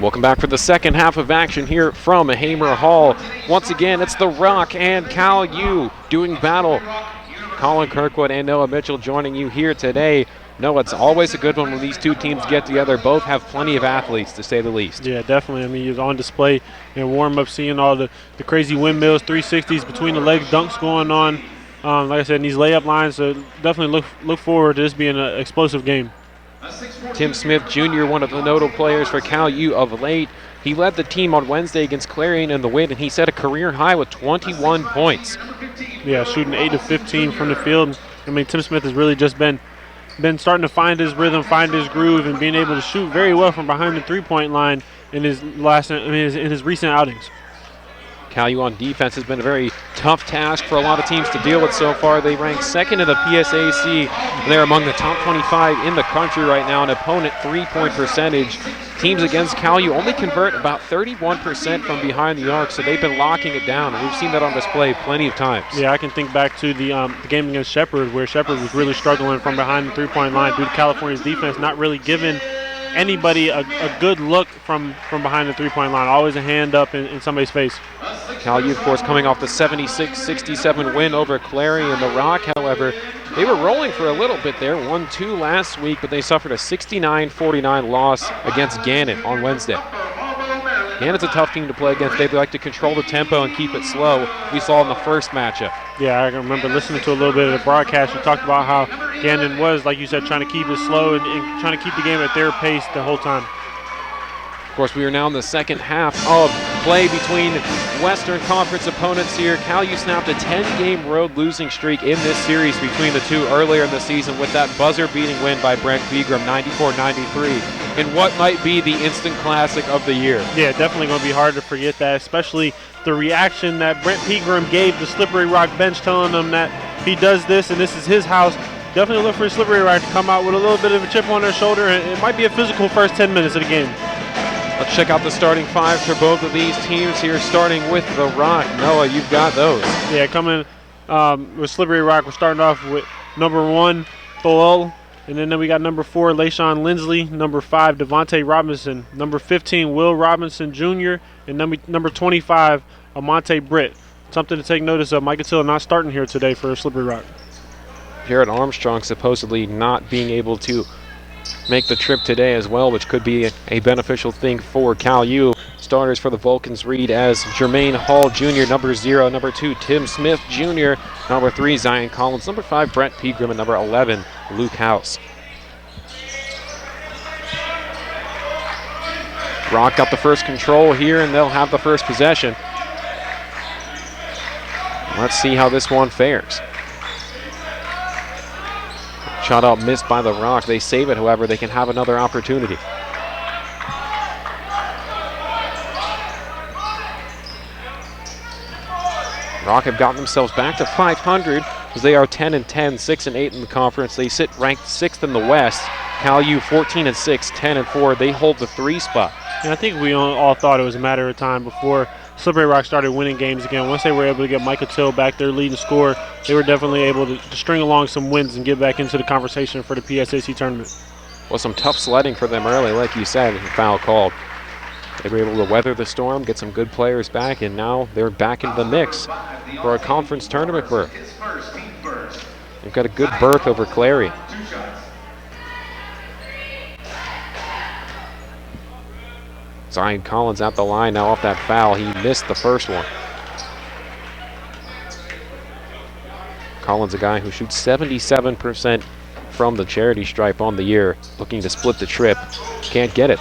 Welcome back for the second half of action here from Hamer Hall. Once again, it's the Rock and Cal U doing battle. Colin Kirkwood and Noah Mitchell joining you here today. Noah, it's always a good one when these two teams get together. Both have plenty of athletes, to say the least. Yeah, definitely. I mean, he was on display in warm-up, seeing all the crazy windmills, 360s, between the legs, dunks going on. Like I said, in these layup lines, so definitely look forward to this being an explosive game. Tim Smith Jr., one of the notable players for Cal U of late. He led the team on Wednesday against Clarion in the win, and he set a career high with 21 points. Yeah, shooting 8 of 15 from the field. I mean, Tim Smith has really just been starting to find his rhythm, find his groove, and being able to shoot very well from behind the three-point line in his recent outings. Cal U on defense has been a very tough task for a lot of teams to deal with so far. They rank second in the PSAC, and they're among the top 25 in the country right now in opponent three-point percentage. Teams against Cal U only convert about 31% from behind the arc, so they've been locking it down, and we've seen that on display plenty of times. Yeah, I can think back to the game against Shepherd, where Shepherd was really struggling from behind the three-point line due to California's defense not really giving anybody a good look from behind the three-point line. Always a hand up in somebody's face. Cal U, of course, coming off the 76-67 win over Clarion. The Rock, however, they were rolling for a little bit there. 1-2 last week, but they suffered a 69-49 loss against Gannon on Wednesday. Gannon's a tough team to play against. They like to control the tempo and keep it slow. We saw in the first matchup. Yeah, I remember listening to a little bit of the broadcast. You talked about how Gannon was, like you said, trying to keep it slow and trying to keep the game at their pace the whole time. Of course, we are now in the second half of play between Western Conference opponents here. Cal U snapped a 10-game road losing streak in this series between the two earlier in the season with that buzzer-beating win by Brent Pegram, 94-93, in what might be the instant classic of the year. Yeah, definitely going to be hard to forget that, especially the reaction that Brent Pegram gave the Slippery Rock bench, telling them that he does this and this is his house. Definitely look for Slippery Rock to come out with a little bit of a chip on their shoulder, and it might be a physical first 10 minutes of the game. Let's check out the starting fives for both of these teams here, starting with the Rock. Noah, you've got those. Yeah, coming with Slippery Rock, we're starting off with number 1, Tholel, and then we got number 4, Layshawn Lindsley, number 5, Devontae Robinson, number 15, Will Robinson Jr., and number 25, Amonte Britt. Something to take notice of. Mike Attila not starting here today for Slippery Rock. Jared Armstrong supposedly not being able to make the trip today as well, which could be a beneficial thing for Cal U. Starters for the Vulcans read as Germain Hall Jr., number 0, number 2, Tim Smith Jr., number 3, Zion Collins, number 5, Brent Pegram, and number 11, Luke House. Rock got the first control here, and they'll have the first possession. Let's see how this one fares. Shot out missed by the Rock. They save it, however. They can have another opportunity. Rock have gotten themselves back to 500 as they are 10-10, 6-8 in the conference. They sit ranked 6th in the West. Cal U 14-6, 10-4. They hold the 3 spot. And I think we all thought it was a matter of time before Slippery Rock started winning games again. Once they were able to get Micah Till back their leading scorer, they were definitely able to string along some wins and get back into the conversation for the PSAC tournament. Well, some tough sledding for them early, like you said, foul called. They were able to weather the storm, get some good players back, and now they're back into the mix for a conference tournament berth. They've got a good berth over Clarion. Zion Collins at the line now off that foul. He missed the first one. Collins, a guy who shoots 77% from the charity stripe on the year, looking to split the trip. Can't get it.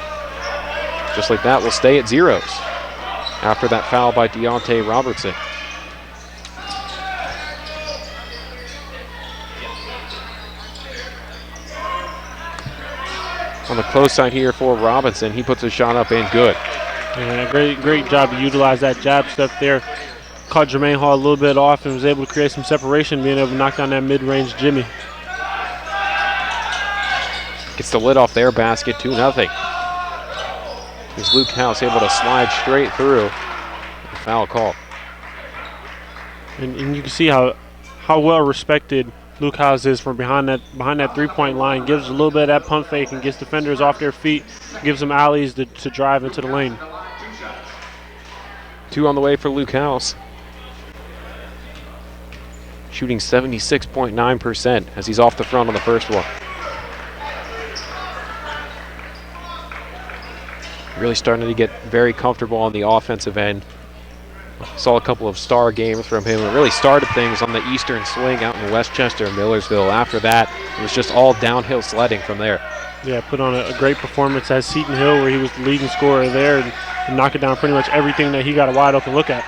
Just like that, we'll stay at zeros after that foul by Deontay Robertson. On the close side here for Robinson, he puts a shot up and good. Yeah, great job to utilize that jab step there. Caught Germain Hall a little bit off and was able to create some separation, being able to knock down that mid-range Jimmy. Gets the lid off their basket, 2-0. Here's Luke House able to slide straight through. The foul call. And you can see how well respected Luke House is from behind that 3-point line. Gives a little bit of that pump fake and gets defenders off their feet. gives them alleys to drive into the lane. 2 on the way for Luke House. Shooting 76.9% as he's off the front on the first one. Really starting to get very comfortable on the offensive end. Saw a couple of star games from him. It really started things on the eastern swing out in Westchester and Millersville. After that, it was just all downhill sledding from there. Yeah, put on a great performance at Seton Hill where he was the leading scorer there and knocking down pretty much everything that he got a wide open look at.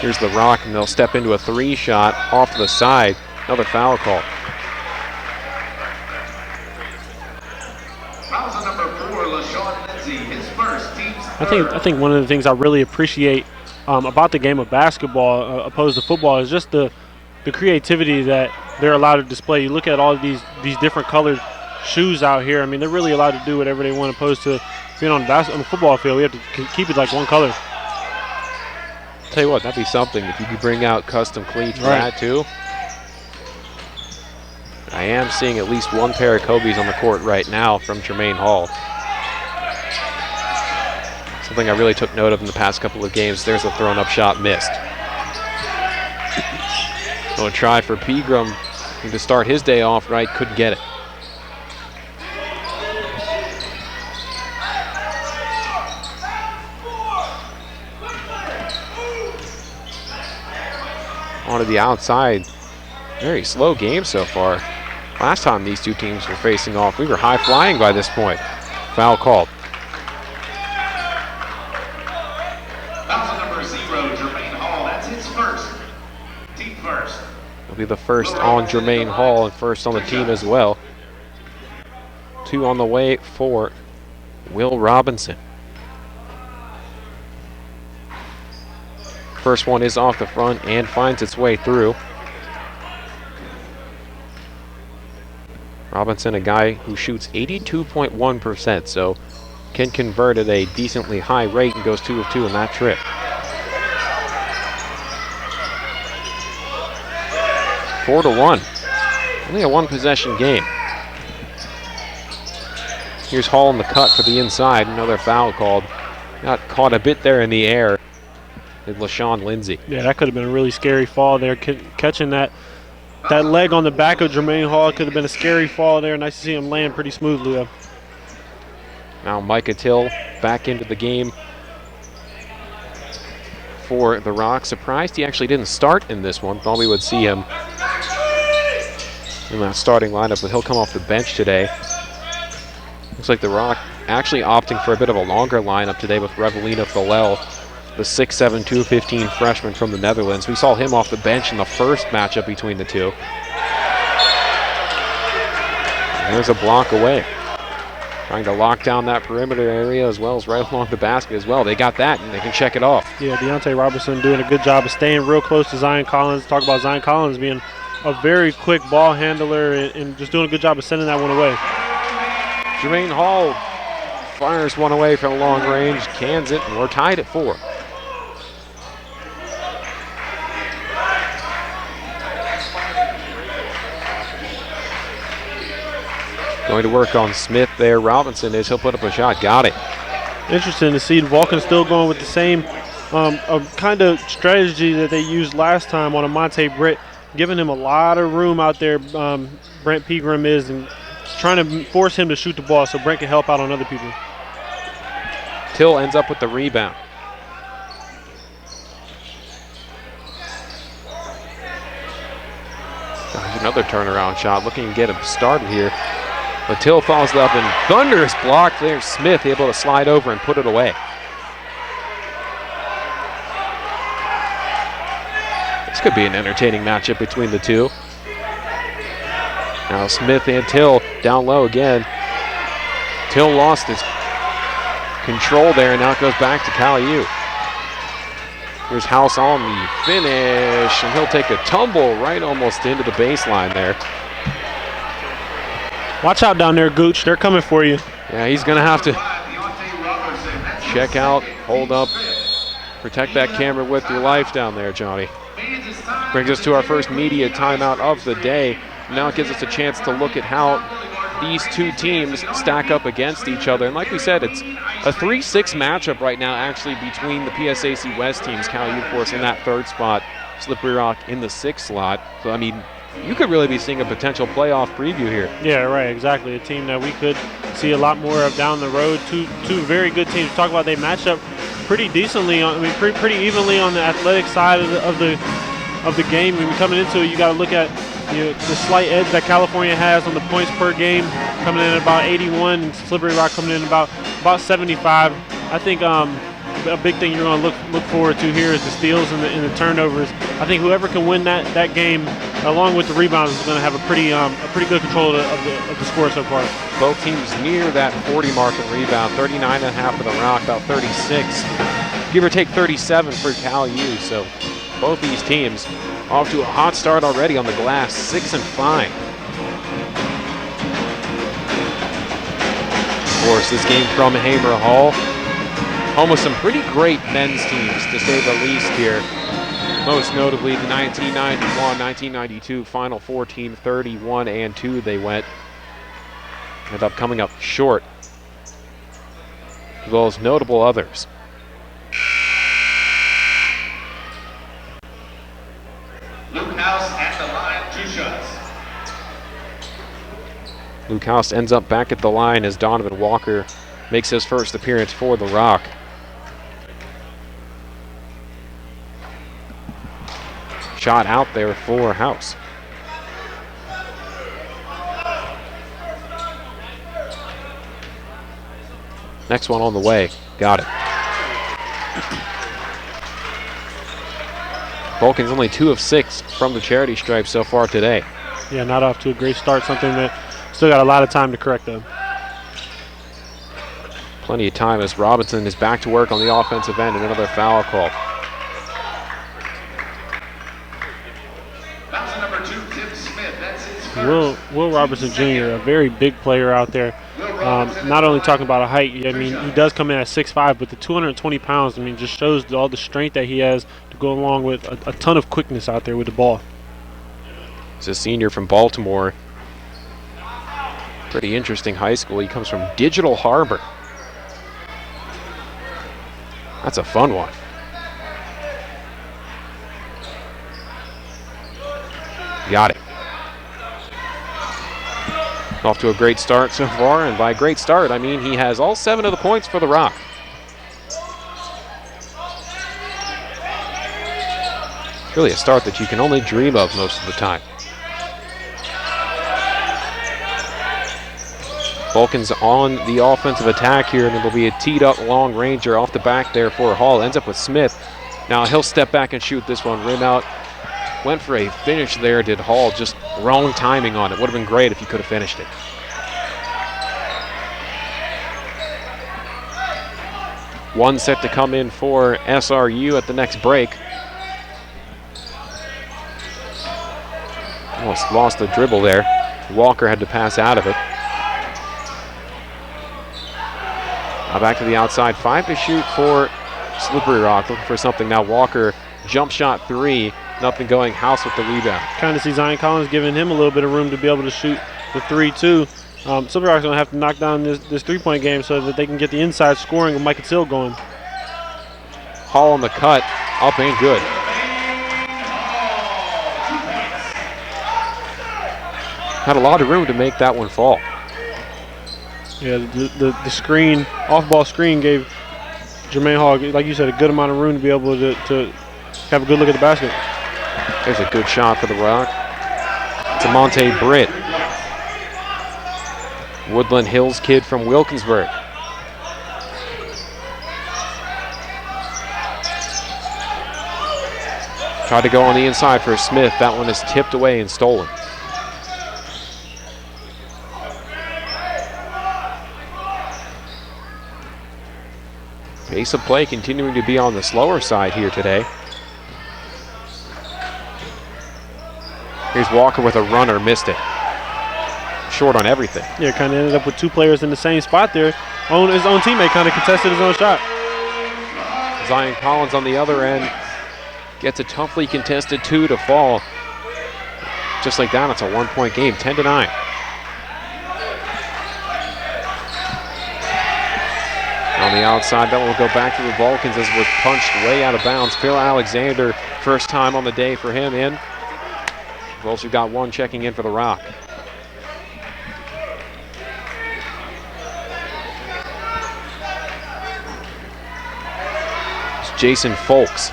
Here's the Rock, and they'll step into a 3-shot off to the side. Another foul call. I think one of the things I really appreciate about the game of basketball opposed to football is just the creativity that they're allowed to display. You look at all of these different colored shoes out here. I mean, they're really allowed to do whatever they want opposed to being on the football field. We have to keep it like one color. Tell you what, that'd be something if you could bring out custom cleats for that too. I am seeing at least one pair of Kobe's on the court right now from Germain Hall. Something I really took note of in the past couple of games. There's a thrown up shot missed. Going to try for Pegram to start his day off right, couldn't get it. Onto the outside. Very slow game so far. Last time these two teams were facing off, we were high flying by this point. Foul called. Foul number 0, Germain Hall. That's his first. Team first. It'll be the first on Germain Hall and first on the team as well. 2 on the way for Will Robinson. First one is off the front and finds its way through. Robinson, a guy who shoots 82.1%, so can convert at a decently high rate and goes 2 of 2 in that trip. Four to 1. Only a 1-possession game. Here's Hall in the cut for the inside. Another foul called. Got caught a bit there in the air. LaShawn Lindsay. Yeah, that could have been a really scary fall there. Catching that leg on the back of Germain Hall could have been a scary fall there. Nice to see him land pretty smoothly though. Now Micah Till back into the game for the Rock. Surprised he actually didn't start in this one. Thought we would see him in that starting lineup, but he'll come off the bench today. Looks like the Rock actually opting for a bit of a longer lineup today with Revelina Hallel, the 6'7", 215 freshman from the Netherlands. We saw him off the bench in the first matchup between the two. And there's a block away. Trying to lock down that perimeter area as well as right along the basket as well. They got that and they can check it off. Yeah, Deontay Robertson doing a good job of staying real close to Zion Collins. Talk about Zion Collins being a very quick ball handler and just doing a good job of sending that one away. Germain Hall fires one away from long range, cans it, and we're tied at 4. Going to work on Smith there. Robinson is. He'll put up a shot. Got it. Interesting to see Vulcan still going with the same kind of strategy that they used last time on Amante Britt, giving him a lot of room out there. Brent Pegram is, and trying to force him to shoot the ball so Brent can help out on other people. Till ends up with the rebound. Another turnaround shot, looking to get him started here. But Till follows it up and thunderous block there. Smith able to slide over and put it away. This could be an entertaining matchup between the two. Now Smith and Till down low again. Till lost his control there, and now it goes back to Cal U. Here's House on the finish, and he'll take a tumble right almost into the baseline there. Watch out down there, Gooch. They're coming for you. Yeah, he's going to have to check out, hold up, protect that camera with your life down there, Johnny. Brings us to our first media timeout of the day. Now it gives us a chance to look at how these two teams stack up against each other. And like we said, it's a 3-6 matchup right now actually between the PSAC West teams, Cal U, of course, in that 3rd spot, Slippery Rock in the 6th slot. So, I mean, you could really be seeing a potential playoff preview here. Yeah, right, exactly. A team that we could see a lot more of down the road. Two very good teams. Talk about they match up pretty decently, pretty evenly on the athletic side of the game. When coming into it, you got to look at the slight edge that California has on the points per game, coming in at about 81, and Slippery Rock coming in about 75. I think a big thing you're going to look forward to here is the steals and the turnovers. I think whoever can win that game, along with the rebounds, is going to have a pretty good control of the score so far. Both teams near that 40 mark in rebound, 39.5 for the Rock, about 36, give or take 37 for Cal U. So both these teams off to a hot start already on the glass, 6-5. Of course, this game from Hamer Hall, home with some pretty great men's teams, to say the least here. Most notably the 1991-1992 Final Four team, 31-2 they went. Ended up coming up short, as well as notable others. Luke House at the line, 2 shots. Luke House ends up back at the line as Donovan Walker makes his first appearance for the Rock. Shot out there for House. Next one on the way. Got it. Vulcan's only 2 of 6 from the charity stripe so far today. Yeah, not off to a great start. Something that still got a lot of time to correct though. Plenty of time as Robinson is back to work on the offensive end and another foul call. Will Robertson Jr., a very big player out there. Not only talking about a height, I mean, he does come in at 6'5", but the 220 pounds, I mean, just shows all the strength that he has to go along with a ton of quickness out there with the ball. He's a senior from Baltimore. Pretty interesting high school. He comes from Digital Harbor. That's a fun one. Got it. Off to a great start so far, and by great start, I mean he has all 7 of the points for the Rock. Really a start that you can only dream of most of the time. Vulcans on the offensive attack here, and it'll be a teed up long ranger off the back there for Hall. Ends up with Smith. Now he'll step back and shoot this one. Rim out. Went for a finish there, did Hall. Just wrong timing on it. Would have been great if he could have finished it. One set to come in for SRU at the next break. Almost lost the dribble there. Walker had to pass out of it. Now back to the outside. 5 to shoot for Slippery Rock. Looking for something now. Walker, jump shot 3. Nothing going. House with the rebound. Kind of see Zion Collins giving him a little bit of room to be able to shoot the 3 too. Slippery Rock's going to have to knock down this 3-point game so that they can get the inside scoring with Mike Till going. Hall on the cut. Up and good. Had a lot of room to make that one fall. Yeah, the screen, off-ball screen gave Germain Hall, like you said, a good amount of room to be able to have a good look at the basket. There's a good shot for the Rock. It's a Monte Britt. Woodland Hills kid from Wilkinsburg. Tried to go on the inside for Smith. That one is tipped away and stolen. Pace of play continuing to be on the slower side here today. Here's Walker with a runner, missed it. Short on everything. Yeah, kind of ended up with 2 players in the same spot there. His own teammate kind of contested his own shot. Zion Collins on the other end gets a toughly contested 2 to fall. Just like that, it's a 1-point game, 10-9. On the outside, that will go back to the Vulcans as it was punched way out of bounds. Phil Alexander, first time on the day for him in. We've also got one checking in for the Rock. It's Jason Folks.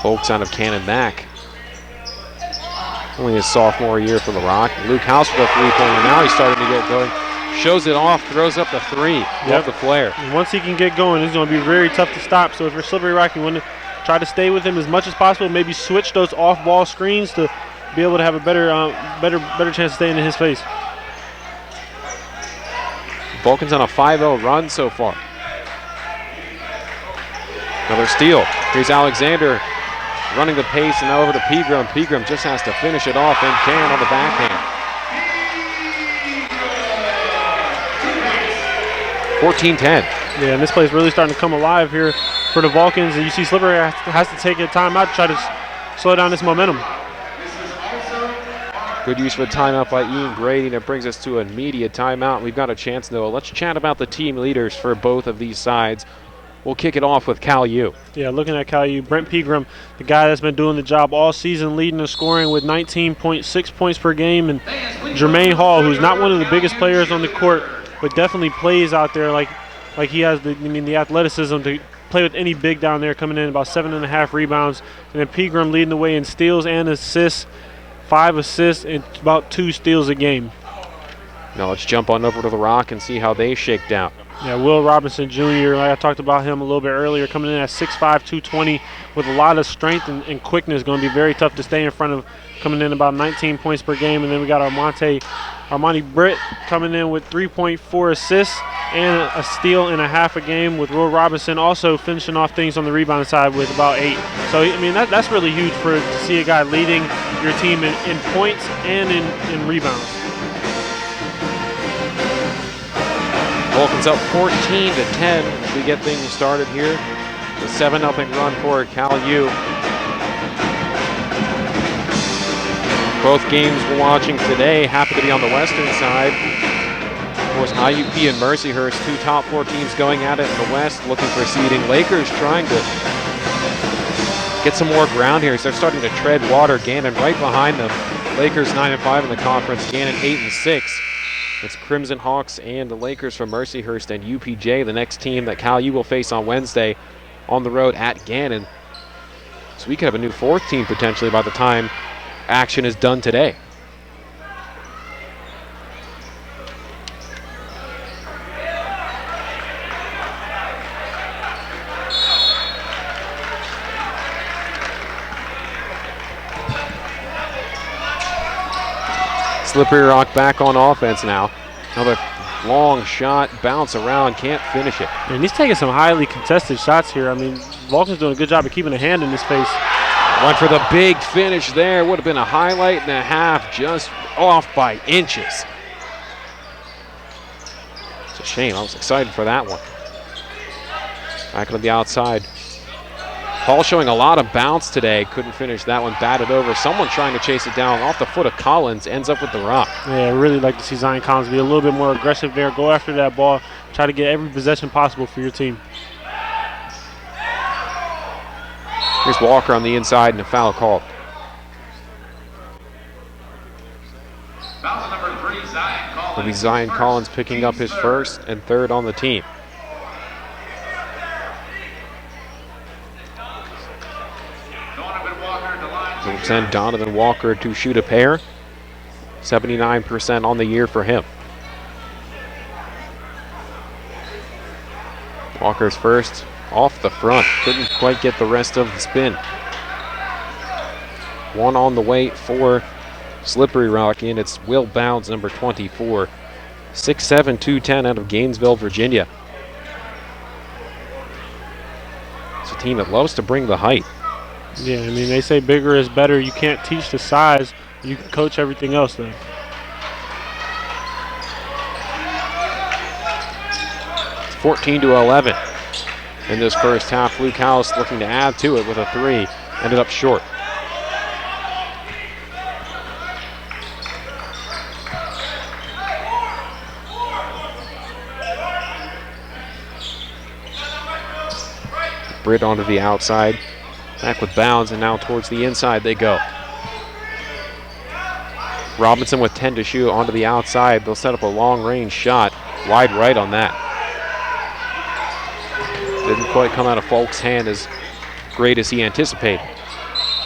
Folks out of Cannon Mac. Only his sophomore year for the Rock. Luke House with a three-pointer. Now he's starting to get going. Shows it off, throws up the three. Off the flare. And once he can get going, it's going to be very tough to stop. So if you're Slippery Rock, you want to try to stay with him as much as possible. Maybe switch those off-ball screens to be able to have a better chance of staying in his face. Vulcans on a 5-0 run so far. Another steal. Here's Alexander running the pace, and now over to Pegram. Pegram just has to finish it off and can on the backhand. 14-10. Yeah, and this play's really starting to come alive here for the Vulcans. And you see Slippery has to take a timeout to try to slow down this momentum. Good use of a timeout by Ian Grady. That brings us to an immediate timeout. We've got a chance, though. Let's chat about the team leaders for both of these sides. We'll kick it off with Cal U. Yeah, looking at Cal U, Brent Pegram, the guy that's been doing the job all season, leading the scoring with 19.6 points per game. And Germain Hall, who's not one of the biggest players on the court, but definitely plays out there like he has the athleticism to play with any big down there, coming in about 7.5 rebounds. And then Pegram leading the way in steals and assists, 5 assists and about 2 steals a game. Now let's jump on over to the Rock and see how they shake down. Yeah, Will Robinson Jr., like I talked about him a little bit earlier, coming in at 6'5", 220 with a lot of strength and quickness. Going to be very tough to stay in front of, coming in about 19 points per game. And then we got Armani Britt coming in with 3.4 assists and a steal and a half a game, with Will Robinson also finishing off things on the rebound side with about 8. So, I mean, that's really huge to see a guy leading your team in points and in rebounds. Vulcans up 14-10 as we get things started here. The 7-0 run for Cal U. Both games we're watching today happen to be on the western side. Of course, IUP and Mercyhurst, 2 top 4 teams going at it in the west, looking for seeding. Lakers trying to get some more ground here. So they're starting to tread water. Gannon right behind them. Lakers 9-5 in the conference. Gannon 8-6. It's Crimson Hawks and the Lakers from Mercyhurst and UPJ, the next team that Cal U will face on Wednesday on the road at Gannon. So we could have a new 4th team potentially by the time action is done today. Slippery Rock back on offense now. Another long shot, bounce around, can't finish it. And he's taking some highly contested shots here. I mean, Vulcan's doing a good job of keeping a hand in his face. Went for the big finish there. Would have been a highlight and a half, just off by inches. It's a shame. I was excited for that one. Back on the outside. Hall showing a lot of bounce today. Couldn't finish that one. Batted over. Someone trying to chase it down off the foot of Collins. Ends up with the rock. Yeah, I really like to see Zion Collins be a little bit more aggressive there. Go after that ball. Try to get every possession possible for your team. Here's Walker on the inside and a foul called. Foul number 3, Zion Collins. It'll be Zion Collins picking up his first and third on the team. We'll send Donovan Walker to shoot a pair. 79% on the year for him. Walker's first off the front. Couldn't quite get the rest of the spin. One on the way for Slippery Rock, and it's Will Bounds, number 24. 6'7", 210 out of Gainesville, Virginia. It's a team that loves to bring the height. Yeah, I mean, they say bigger is better. You can't teach the size. You can coach everything else, though. It's 14-11. in this first half. Luke House looking to add to it with a 3. Ended up short. Britt onto the outside. Back with bounds, and now towards the inside they go. Robinson with 10 to shoot onto the outside. They'll set up a long-range shot. Wide right on that. Didn't quite come out of Falk's hand as great as he anticipated.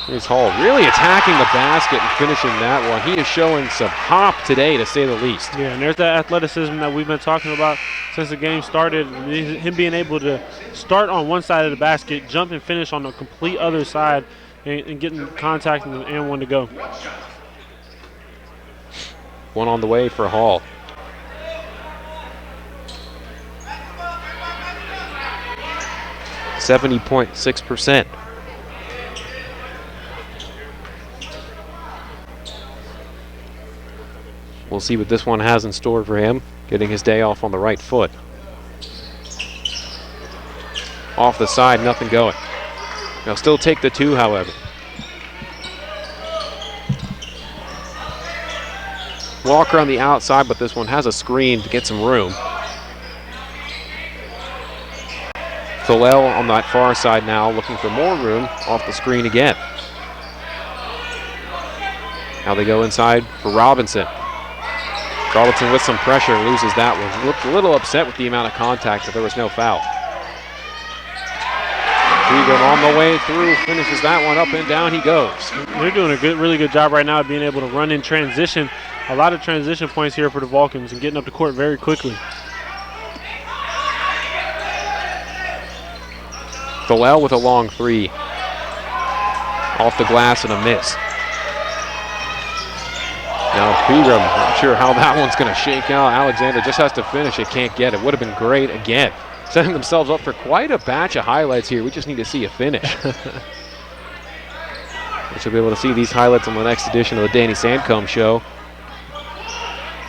Here's Hall really attacking the basket and finishing that one. He is showing some hop today, to say the least. Yeah, and there's that athleticism that we've been talking about since the game started. Him being able to start on one side of the basket, jump and finish on the complete other side, and getting contact and one to go. One on the way for Hall. .6%. We'll see what this one has in store for him, getting his day off on the right foot. Off the side, nothing going. They'll still take the 2, however. Walker on the outside, but this one has a screen to get some room. Hallel on that far side now, looking for more room off the screen again. Now they go inside for Robinson. Robinson with some pressure, loses that one. Looked a little upset with the amount of contact, but there was no foul. Pegram on the way through, finishes that one, up and down he goes. They're doing a really good job right now of being able to run in transition. A lot of transition points here for the Vulcans and getting up the court very quickly. Hallel with a long 3. Off the glass and a miss. Now Pegram, not sure how that one's going to shake out. Alexander just has to finish it, can't get it. Would have been great again. Setting themselves up for quite a batch of highlights here. We just need to see a finish. We should be able to see these highlights on the next edition of the Danny Sandcombe Show.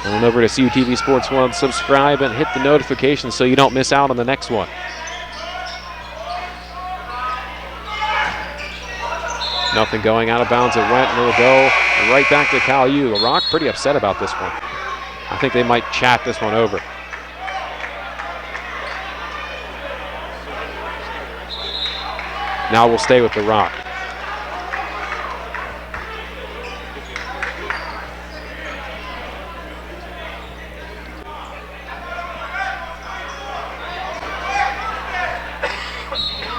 And then over to CUTV Sports 1, subscribe and hit the notifications so you don't miss out on the next one. Nothing going, out of bounds it went, and it'll go right back to Cal U. The Rock pretty upset about this one. I think they might chat this one over. Now we'll stay with the Rock.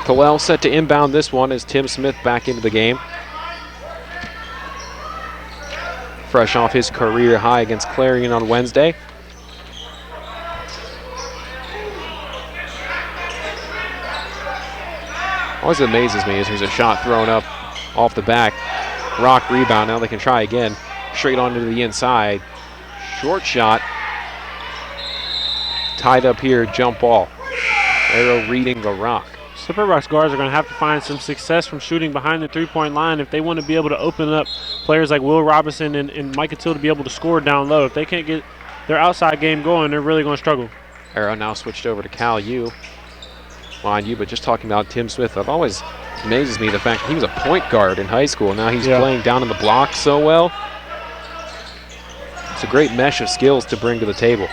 Hallel set to inbound this one as Tim Smith back into the game. Fresh off his career high against Clarion on Wednesday. Always amazes me is there's a shot thrown up off the back. Rock rebound, now they can try again. Straight onto the inside. Short shot. Tied up here, jump ball. Arrow reading the Rock. Slippery Rock's guards are going to have to find some success from shooting behind the three-point line if they want to be able to open up players like Will Robinson and Micah Till to be able to score down low. If they can't get their outside game going, they're really going to struggle. Arrow now switched over to Cal U. Mind you, but just talking about Tim Smith, it always amazes me the fact that he was a point guard in high school. Now he's playing down in the block so well. It's a great mesh of skills to bring to the table.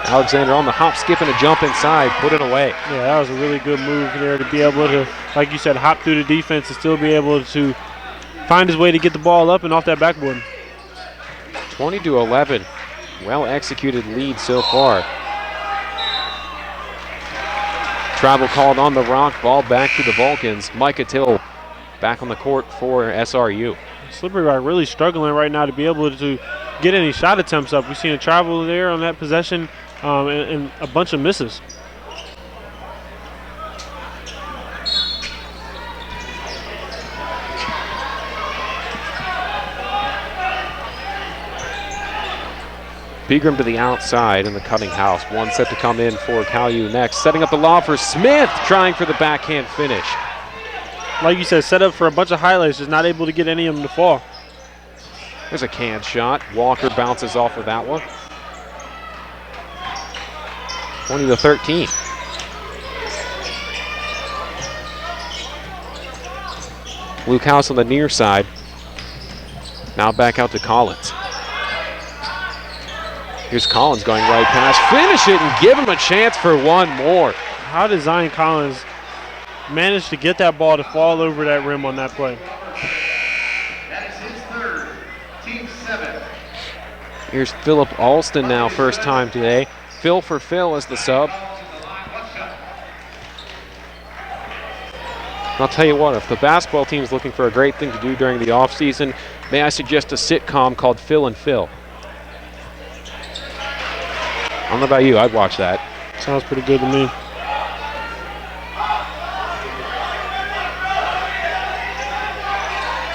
Alexander on the hop, skip, and a jump inside, put it away. Yeah, that was a really good move there to be able to, like you said, hop through the defense and still be able to find his way to get the ball up and off that backboard. 20-11, well executed lead so far. Travel called on the Rock, ball back to the Vulcans. Micah Till back on the court for SRU. Slippery Rock really struggling right now to be able to get any shot attempts up. We've seen a travel there on that possession and a bunch of misses. Pegram to the outside in the cutting house. One set to come in for Cal U next. Setting up the lob for Smith, trying for the backhand finish. Like you said, set up for a bunch of highlights, just not able to get any of them to fall. There's a canned shot. Walker bounces off of that one. 20-13. Luke House on the near side. Now back out to Collins. Here's Collins going right pass. Finish it and give him a chance for one more. How did Zion Collins manage to get that ball to fall over that rim on that play? That is his third. Team 7. Here's Philip Alston now, first time today. Phil for Phil as the sub. I'll tell you what, if the basketball team is looking for a great thing to do during the offseason, may I suggest a sitcom called Phil and Phil? I don't know about you, I'd watch that. Sounds pretty good to me.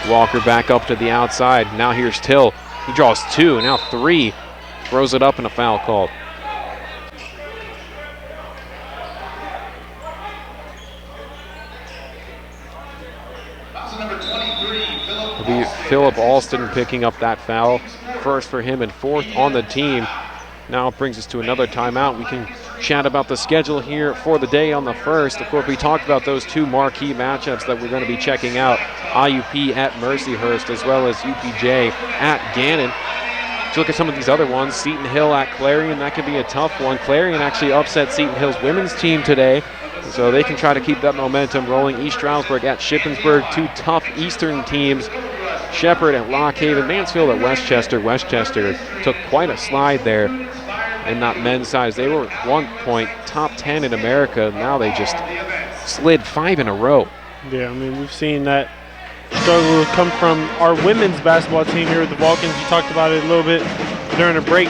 Walker back up to the outside. Now here's Till. He draws 2, now 3. Throws it up and a foul called. It'll be Philip Alston picking up that foul. First for him and 4th on the team. Now it brings us to another timeout. We can chat about the schedule here for the day on the 1st. Of course, we talked about those 2 marquee matchups that we're going to be checking out. IUP at Mercyhurst as well as UPJ at Gannon. To look at some of these other ones, Seton Hill at Clarion, that could be a tough one. Clarion actually upset Seton Hill's women's team today, so they can try to keep that momentum rolling. East Stroudsburg at Shippensburg, 2 tough Eastern teams. Shepherd at Lock Haven, Mansfield at Westchester. Westchester took quite a slide there in that men's size. They were at one point top 10 in America. Now they just slid 5 in a row. Yeah, I mean, we've seen that struggle come from our women's basketball team here with the Vulcans. You talked about it a little bit during the break,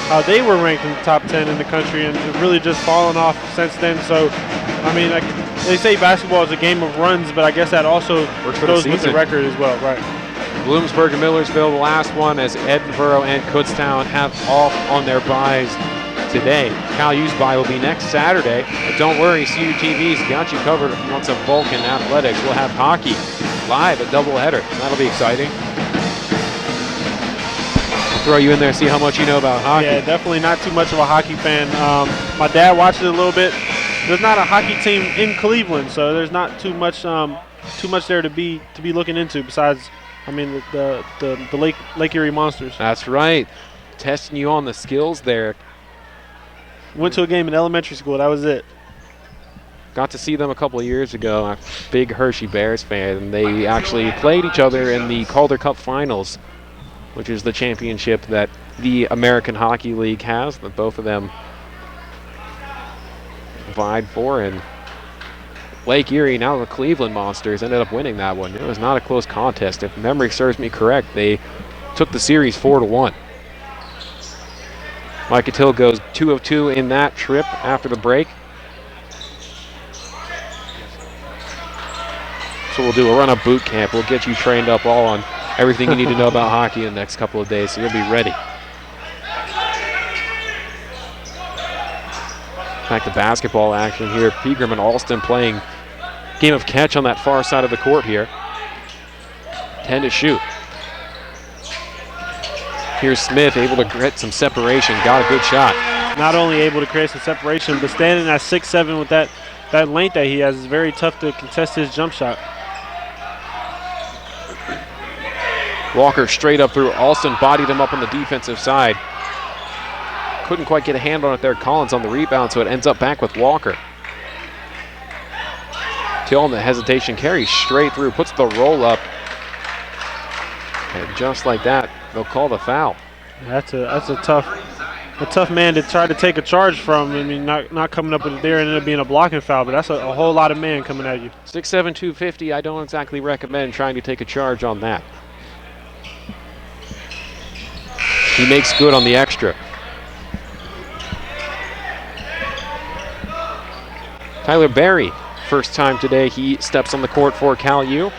how they were ranked in the top 10 in the country and have really just fallen off since then. So, I mean, like, they say basketball is a game of runs, but I guess that also goes with the record as well, right? Bloomsburg and Millersville, the last one, as Edinburgh and Kutztown have off on their byes today. Cal U's bye will be next Saturday. But don't worry, CUTV's got you covered once a Vulcan Athletics. We'll have hockey live, a doubleheader. That'll be exciting. I'll throw you in there, see how much you know about hockey. Yeah, definitely not too much of a hockey fan. My dad watched it a little bit. There's not a hockey team in Cleveland, so there's not too much there to be looking into besides, I mean, the Lake Erie Monsters. That's right. Testing you on the skills there. Went to a game in elementary school. That was it. Got to see them a couple of years ago. I'm a big Hershey Bears fan, and they actually played each other in the Calder Cup Finals, which is the championship that the American Hockey League has, that both of them vied for. And Lake Erie, now the Cleveland Monsters, ended up winning that one. It was not a close contest. If memory serves me correct, they took the series 4-1. Micah Till goes 2 of 2 in that trip after the break. So we'll do a run-up boot camp. We'll get you trained up all on everything you need to know about hockey in the next couple of days, so you'll be ready. Back to basketball action here. Pegram and Alston playing game of catch on that far side of the court here. 10 to shoot. Here's Smith, able to get some separation. Got a good shot. Not only able to create some separation, but standing at 6'7" with that length that he has is very tough to contest his jump shot. Walker straight up through. Alston bodied him up on the defensive side. Couldn't quite get a hand on it there. Collins on the rebound, so it ends up back with Walker. Till on the hesitation carry straight through, puts the roll up. And just like that, they'll call the foul. That's a tough man to try to take a charge from. I mean, not coming up with it there, ended up being a blocking foul, but that's a whole lot of man coming at you. 6'7", 250, I don't exactly recommend trying to take a charge on that. He makes good on the extra. Tyler Berry, first time today he steps on the court for Cal U.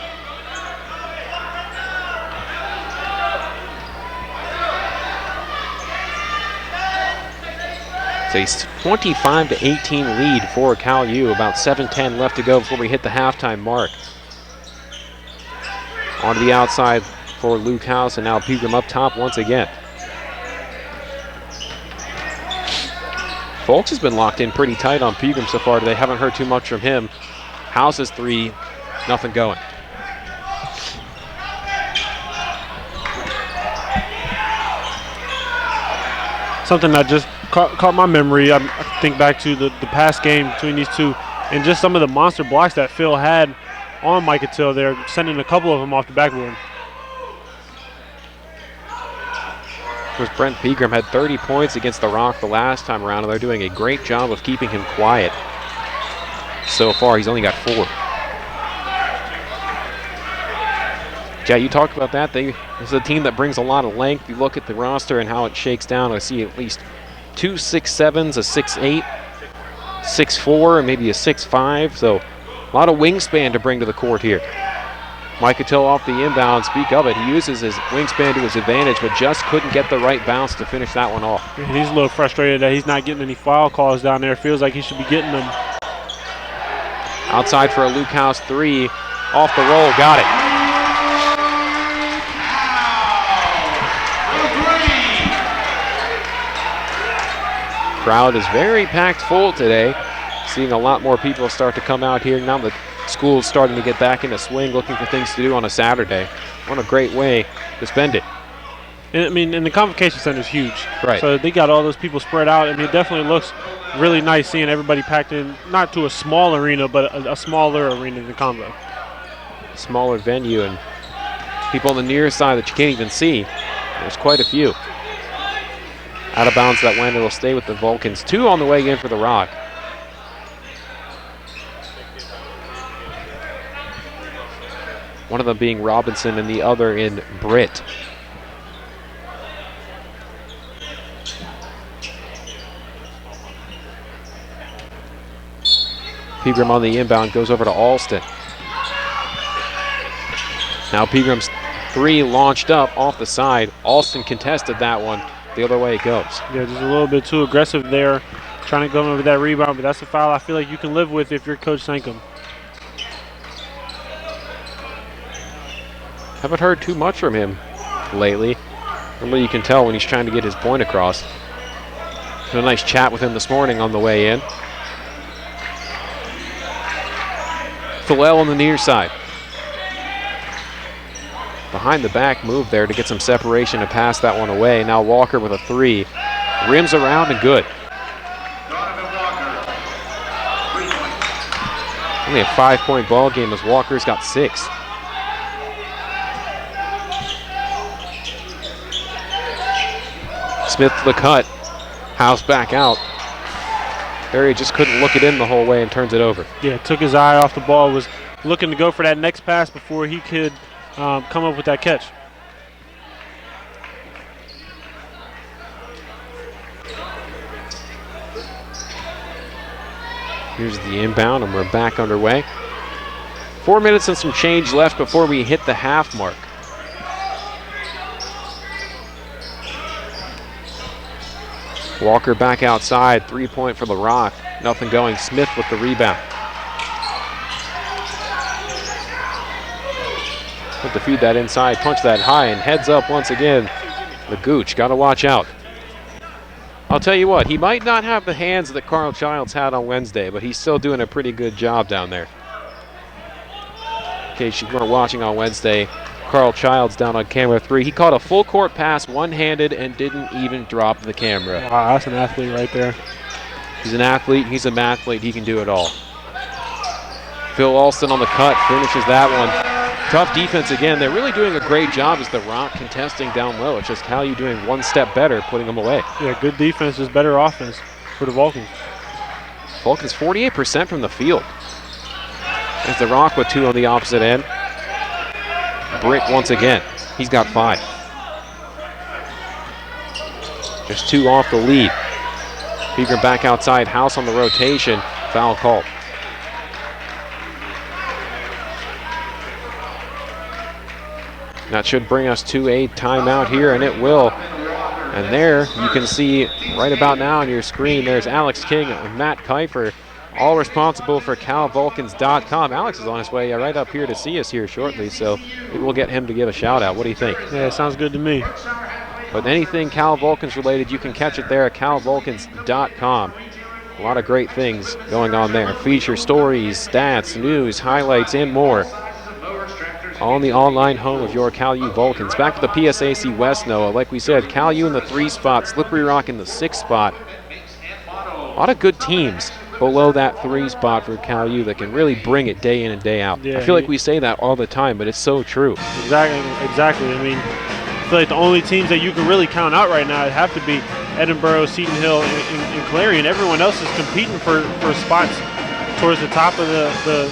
It's a 25-18 lead for Cal U. About 7:10 left to go before we hit the halftime mark. On the outside for Luke House, and now Pegram up top once again. Folks has been locked in pretty tight on Pegram so far today. Haven't heard too much from him. House's three, nothing going. something that just caught my memory. I think back to the past game between these two and just some of the monster blocks that Phil had on Ncaa there, sending a couple of them off the backboard. Brent Pegram had 30 points against the Rock the last time around, and they're doing a great job of keeping him quiet. So far, he's only got 4. Yeah, you talked about that. This is a team that brings a lot of length. You look at the roster and how it shakes down. I see at least 2 6'7s, a 6'8, 6'4, and maybe a 6'5. So a lot of wingspan to bring to the court here. Ncaa off the inbound. Speak of it, he uses his wingspan to his advantage, but just couldn't get the right bounce to finish that one off. And he's a little frustrated that he's not getting any foul calls down there. Feels like he should be getting them. Outside for a Luke House 3. Off the roll, got it. Crowd is very packed full today. Seeing a lot more people start to come out here now that school's starting to get back into swing, looking for things to do on a Saturday. What a great way to spend it. And, I mean, and the Convocation Center is huge. Right. So they got all those people spread out. I mean, it definitely looks really nice seeing everybody packed in, not to a small arena, but a smaller arena than the Convo. Smaller venue and people on the near side that you can't even see. There's quite a few. Out of bounds that went, it'll stay with the Vulcans. 2 on the way in for the Rock. One of them being Robinson and the other in Britt. Pegram on the inbound goes over to Alston. Now Pegram's 3 launched up off the side. Alston contested that one. The other way it goes. Yeah, just a little bit too aggressive there, trying to go over that rebound, but that's a foul I feel like you can live with if you're Coach Sankum. Haven't heard too much from him lately. Normally you can tell when he's trying to get his point across. Had a nice chat with him this morning on the way in. Hallel on the near side. Behind the back move there to get some separation and pass that one away. Now Walker with a 3. Rims around and good. Only a 5-point ball game as Walker's got 6. Smith to the cut. House back out. There he just couldn't look it in the whole way and turns it over. Yeah, took his eye off the ball, was looking to go for that next pass before he could come up with that catch. Here's the inbound, and we're back underway. 4 minutes and some change left before we hit the half mark. Walker back outside, 3-point for the Rock. Nothing going. Smith with the rebound. To feed that inside, punch that high, and heads up once again. The Gooch, got to watch out. I'll tell you what, he might not have the hands that Carl Childs had on Wednesday, but he's still doing a pretty good job down there. In case you weren't watching on Wednesday, Carl Childs down on camera 3. He caught a full court pass one-handed and didn't even drop the camera. Wow, that's an athlete right there. He's an athlete, he's a mathlete, he can do it all. Phil Alston on the cut, finishes that one. Tough defense again. They're really doing a great job as the Rock contesting down low. It's just how you doing one step better, putting them away. Yeah, good defense is better offense for the Vulcans. Vulcans 48% from the field. There's the Rock with 2 on the opposite end. Britt once again. He's got 5. Just 2 off the lead. Pegram back outside. House on the rotation. Foul called. That should bring us to a timeout here, and it will. And there you can see right about now on your screen, there's Alex King and Matt Kiefer, all responsible for CalVulcans.com. Alex is on his way right up here to see us here shortly, so maybe we'll get him to give a shout out. What do you think? Yeah, sounds good to me. But anything Cal Vulcans related, you can catch it there at CalVulcans.com. A lot of great things going on there. Feature stories, stats, news, highlights, and more. on the online home of your Cal U Vulcans. Back to the PSAC West, Noah. Like we said, Cal U in the 3 spot, Slippery Rock in the 6 spot. A lot of good teams below that 3 spot for Cal U that can really bring it day in and day out. Yeah, I feel like we say that all the time, but it's so true. Exactly. I mean, I feel like the only teams that you can really count out right now have to be Edinboro, Seton Hill, and Clarion. Everyone else is competing for spots towards the top of the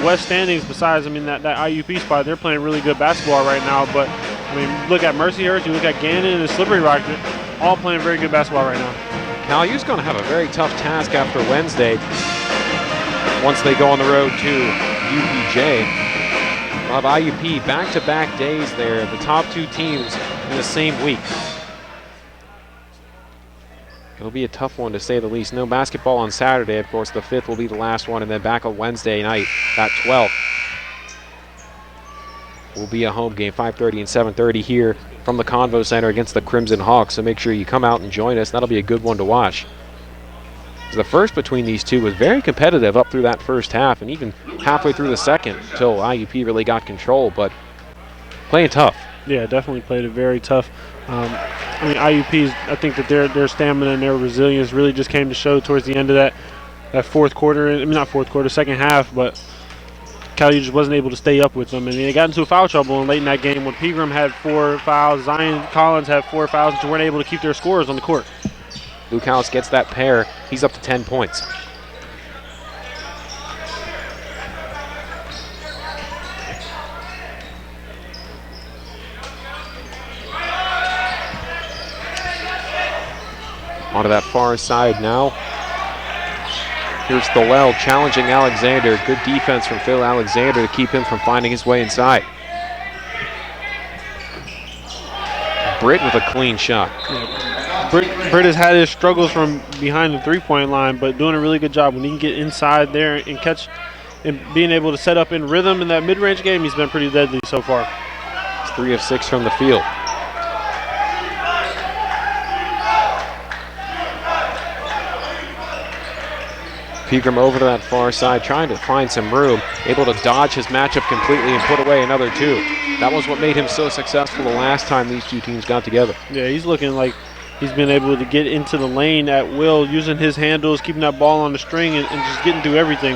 West standings. Besides, I mean, that IUP spot, they're playing really good basketball right now. But I mean, look at Mercyhurst, you look at Gannon and Slippery Rock, they're all playing very good basketball right now. Cal U's going to have a very tough task after Wednesday once they go on the road to UPJ. We'll have IUP back-to-back days there, the top 2 teams in the same week. It'll be a tough one to say the least. No basketball on Saturday, of course. The 5th will be the last one, and then back on Wednesday night, that 12th. Will be a home game, 5:30 and 7:30 here from the Convo Center against the Crimson Hawks. So make sure you come out and join us. That'll be a good one to watch. The first between these two was very competitive up through that first half and even halfway through the second until IUP really got control, but playing tough. Yeah, definitely played it very tough. I mean, IUP's, I think that their stamina and their resilience really just came to show towards the end of that fourth quarter. I mean, not fourth quarter, second half, but Cal U just wasn't able to stay up with them. And they got into foul trouble late in that game when Pegram had 4 fouls, Zion Collins had 4 fouls, and just weren't able to keep their scores on the court. Luke House gets that pair. He's up to 10 points. Onto that far side now. Here's Thalel challenging Alexander. Good defense from Phil Alexander to keep him from finding his way inside. Britt with a clean shot. Britt has had his struggles from behind the three-point line, but doing a really good job when he can get inside there and catch and being able to set up in rhythm in that mid-range game. He's been pretty deadly so far. It's 3 of 6 from the field. Pegram over to that far side, trying to find some room, able to dodge his matchup completely and put away another 2. That was what made him so successful the last time these two teams got together. Yeah, he's looking like he's been able to get into the lane at will, using his handles, keeping that ball on the string, and just getting through everything.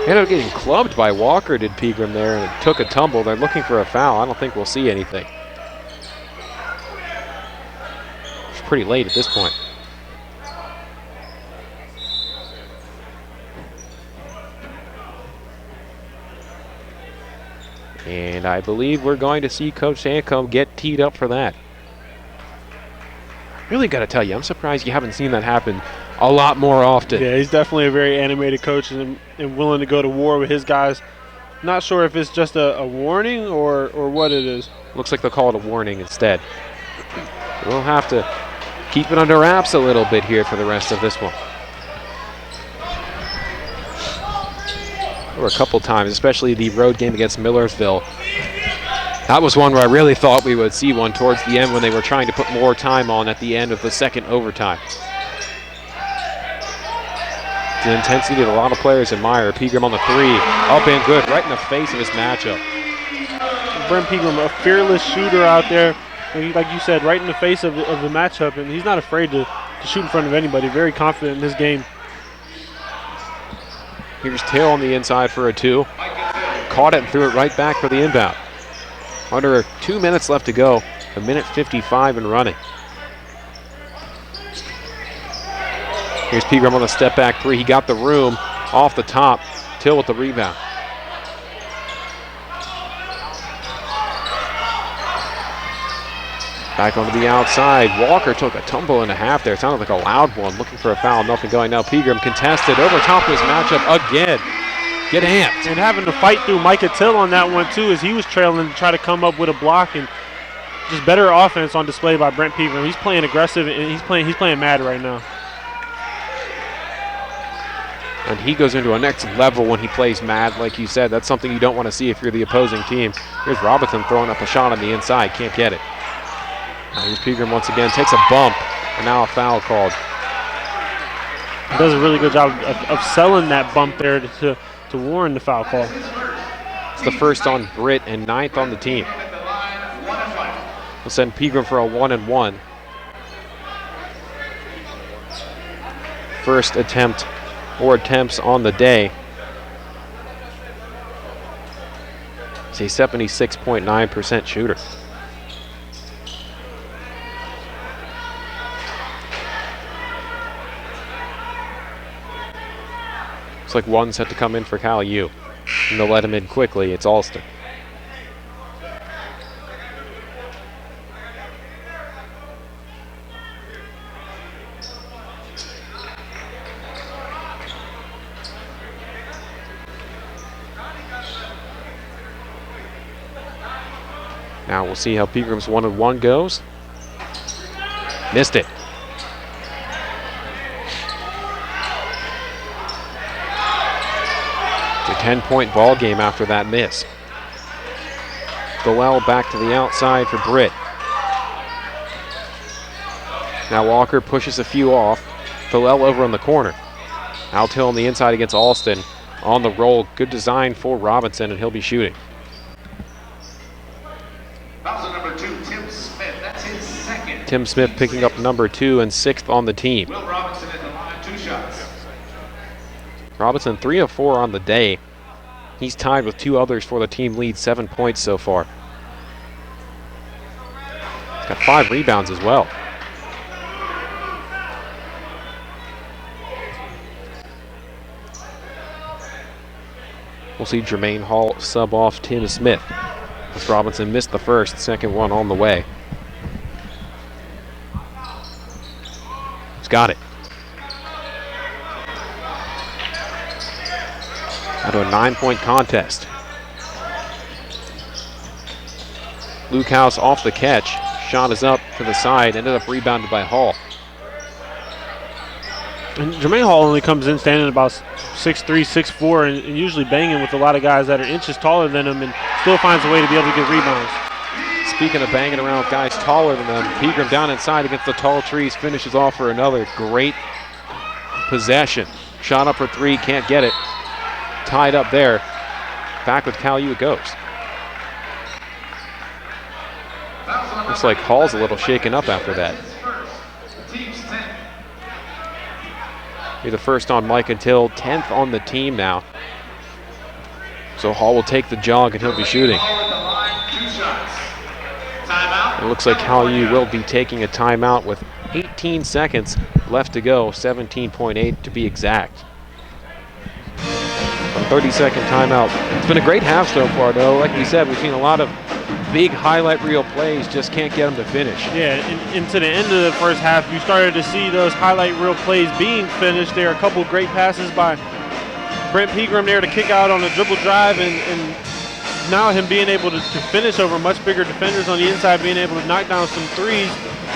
He ended up getting clubbed by Walker, did Pegram there, and it took a tumble. They're looking for a foul. I don't think we'll see anything. It's pretty late at this point. And I believe we're going to see Coach Ncaa get teed up for that. Really got to tell you, I'm surprised you haven't seen that happen a lot more often. Yeah, he's definitely a very animated coach and willing to go to war with his guys. Not sure if it's just a warning or what it is. Looks like they'll call it a warning instead. We'll have to keep it under wraps a little bit here for the rest of this one. There were a couple times, especially the road game against Millersville. That was one where I really thought we would see one towards the end when they were trying to put more time on at the end of the second overtime. The intensity that a lot of players admire. Pegram on the 3, up and good, right in the face of his matchup. Brent Pegram, a fearless shooter out there, like you said, right in the face of the matchup, and he's not afraid to shoot in front of anybody. Very confident in his game. Here's Tail on the inside for a 2. Caught it and threw it right back for the inbound. Under 2 minutes left to go, 1:55 and running. Here's Pegram on the step back 3. He got the room off the top. Till with the rebound. Back onto the outside. Walker took a tumble and a half there. It sounded like a loud one. Looking for a foul. Nothing going now. Pegram contested over top of his matchup again. Get amped. And having to fight through Micah Till on that one too, as he was trailing to try to come up with a block, and just better offense on display by Brent Pegram. He's playing aggressive and he's playing mad right now. And he goes into a next level when he plays mad, like you said. That's something you don't want to see if you're the opposing team. Here's Robinson throwing up a shot on the inside. Can't get it. Now here's Pegram once again. Takes a bump, and now a foul called. He does a really good job of selling that bump there to warrant the foul call. It's the first on Britt and 9th on the team. We'll send Pegram for a 1-and-1. First attempt or attempts on the day. He's a 76.9% shooter. Looks like one set to come in for Cal U. And they'll let him in quickly. It's Alston. Now we'll see how Pegram's 1-and-1 goes. Missed it. It's a 10-point ball game after that miss. Hallel back to the outside for Britt. Now Walker pushes a few off. Hallel over on the corner. Altill on the inside against Alston. On the roll, good design for Robinson, and he'll be shooting. Tim Smith picking up number 2 and 6th on the team. Will Robinson at the line, 2 shots. Robinson 3 of 4 on the day. He's tied with 2 others for the team lead, 7 points so far. He's got 5 rebounds as well. We'll see Germain Hall sub off Tim Smith. As Robinson missed the first, second one on the way. Got it. Out of a 9-point contest. Luke House off the catch. Shot is up to the side. Ended up rebounded by Hall. And Germain Hall only comes in standing about 6'3", 6'4", and usually banging with a lot of guys that are inches taller than him, and still finds a way to be able to get rebounds. Speaking of banging around with guys taller than them, Pegram down inside against the tall trees, finishes off for another great possession. Shot up for 3, can't get it. Tied up there. Back with Cal U it goes. Looks like Hall's a little shaken up after that. Be the first on Mike Until, 10th on the team now. So Hall will take the jog and he'll be shooting. It looks like Cal U will be taking a timeout with 18 seconds left to go, 17.8 to be exact. A 30-second timeout. It's been a great half so far, though. Like we said, we've seen a lot of big highlight reel plays, just can't get them to finish. Yeah, and to the end of the first half, you started to see those highlight reel plays being finished. There are a couple great passes by Brent Pegram there to kick out on a dribble drive, and now him being able to finish over much bigger defenders on the inside, being able to knock down some threes,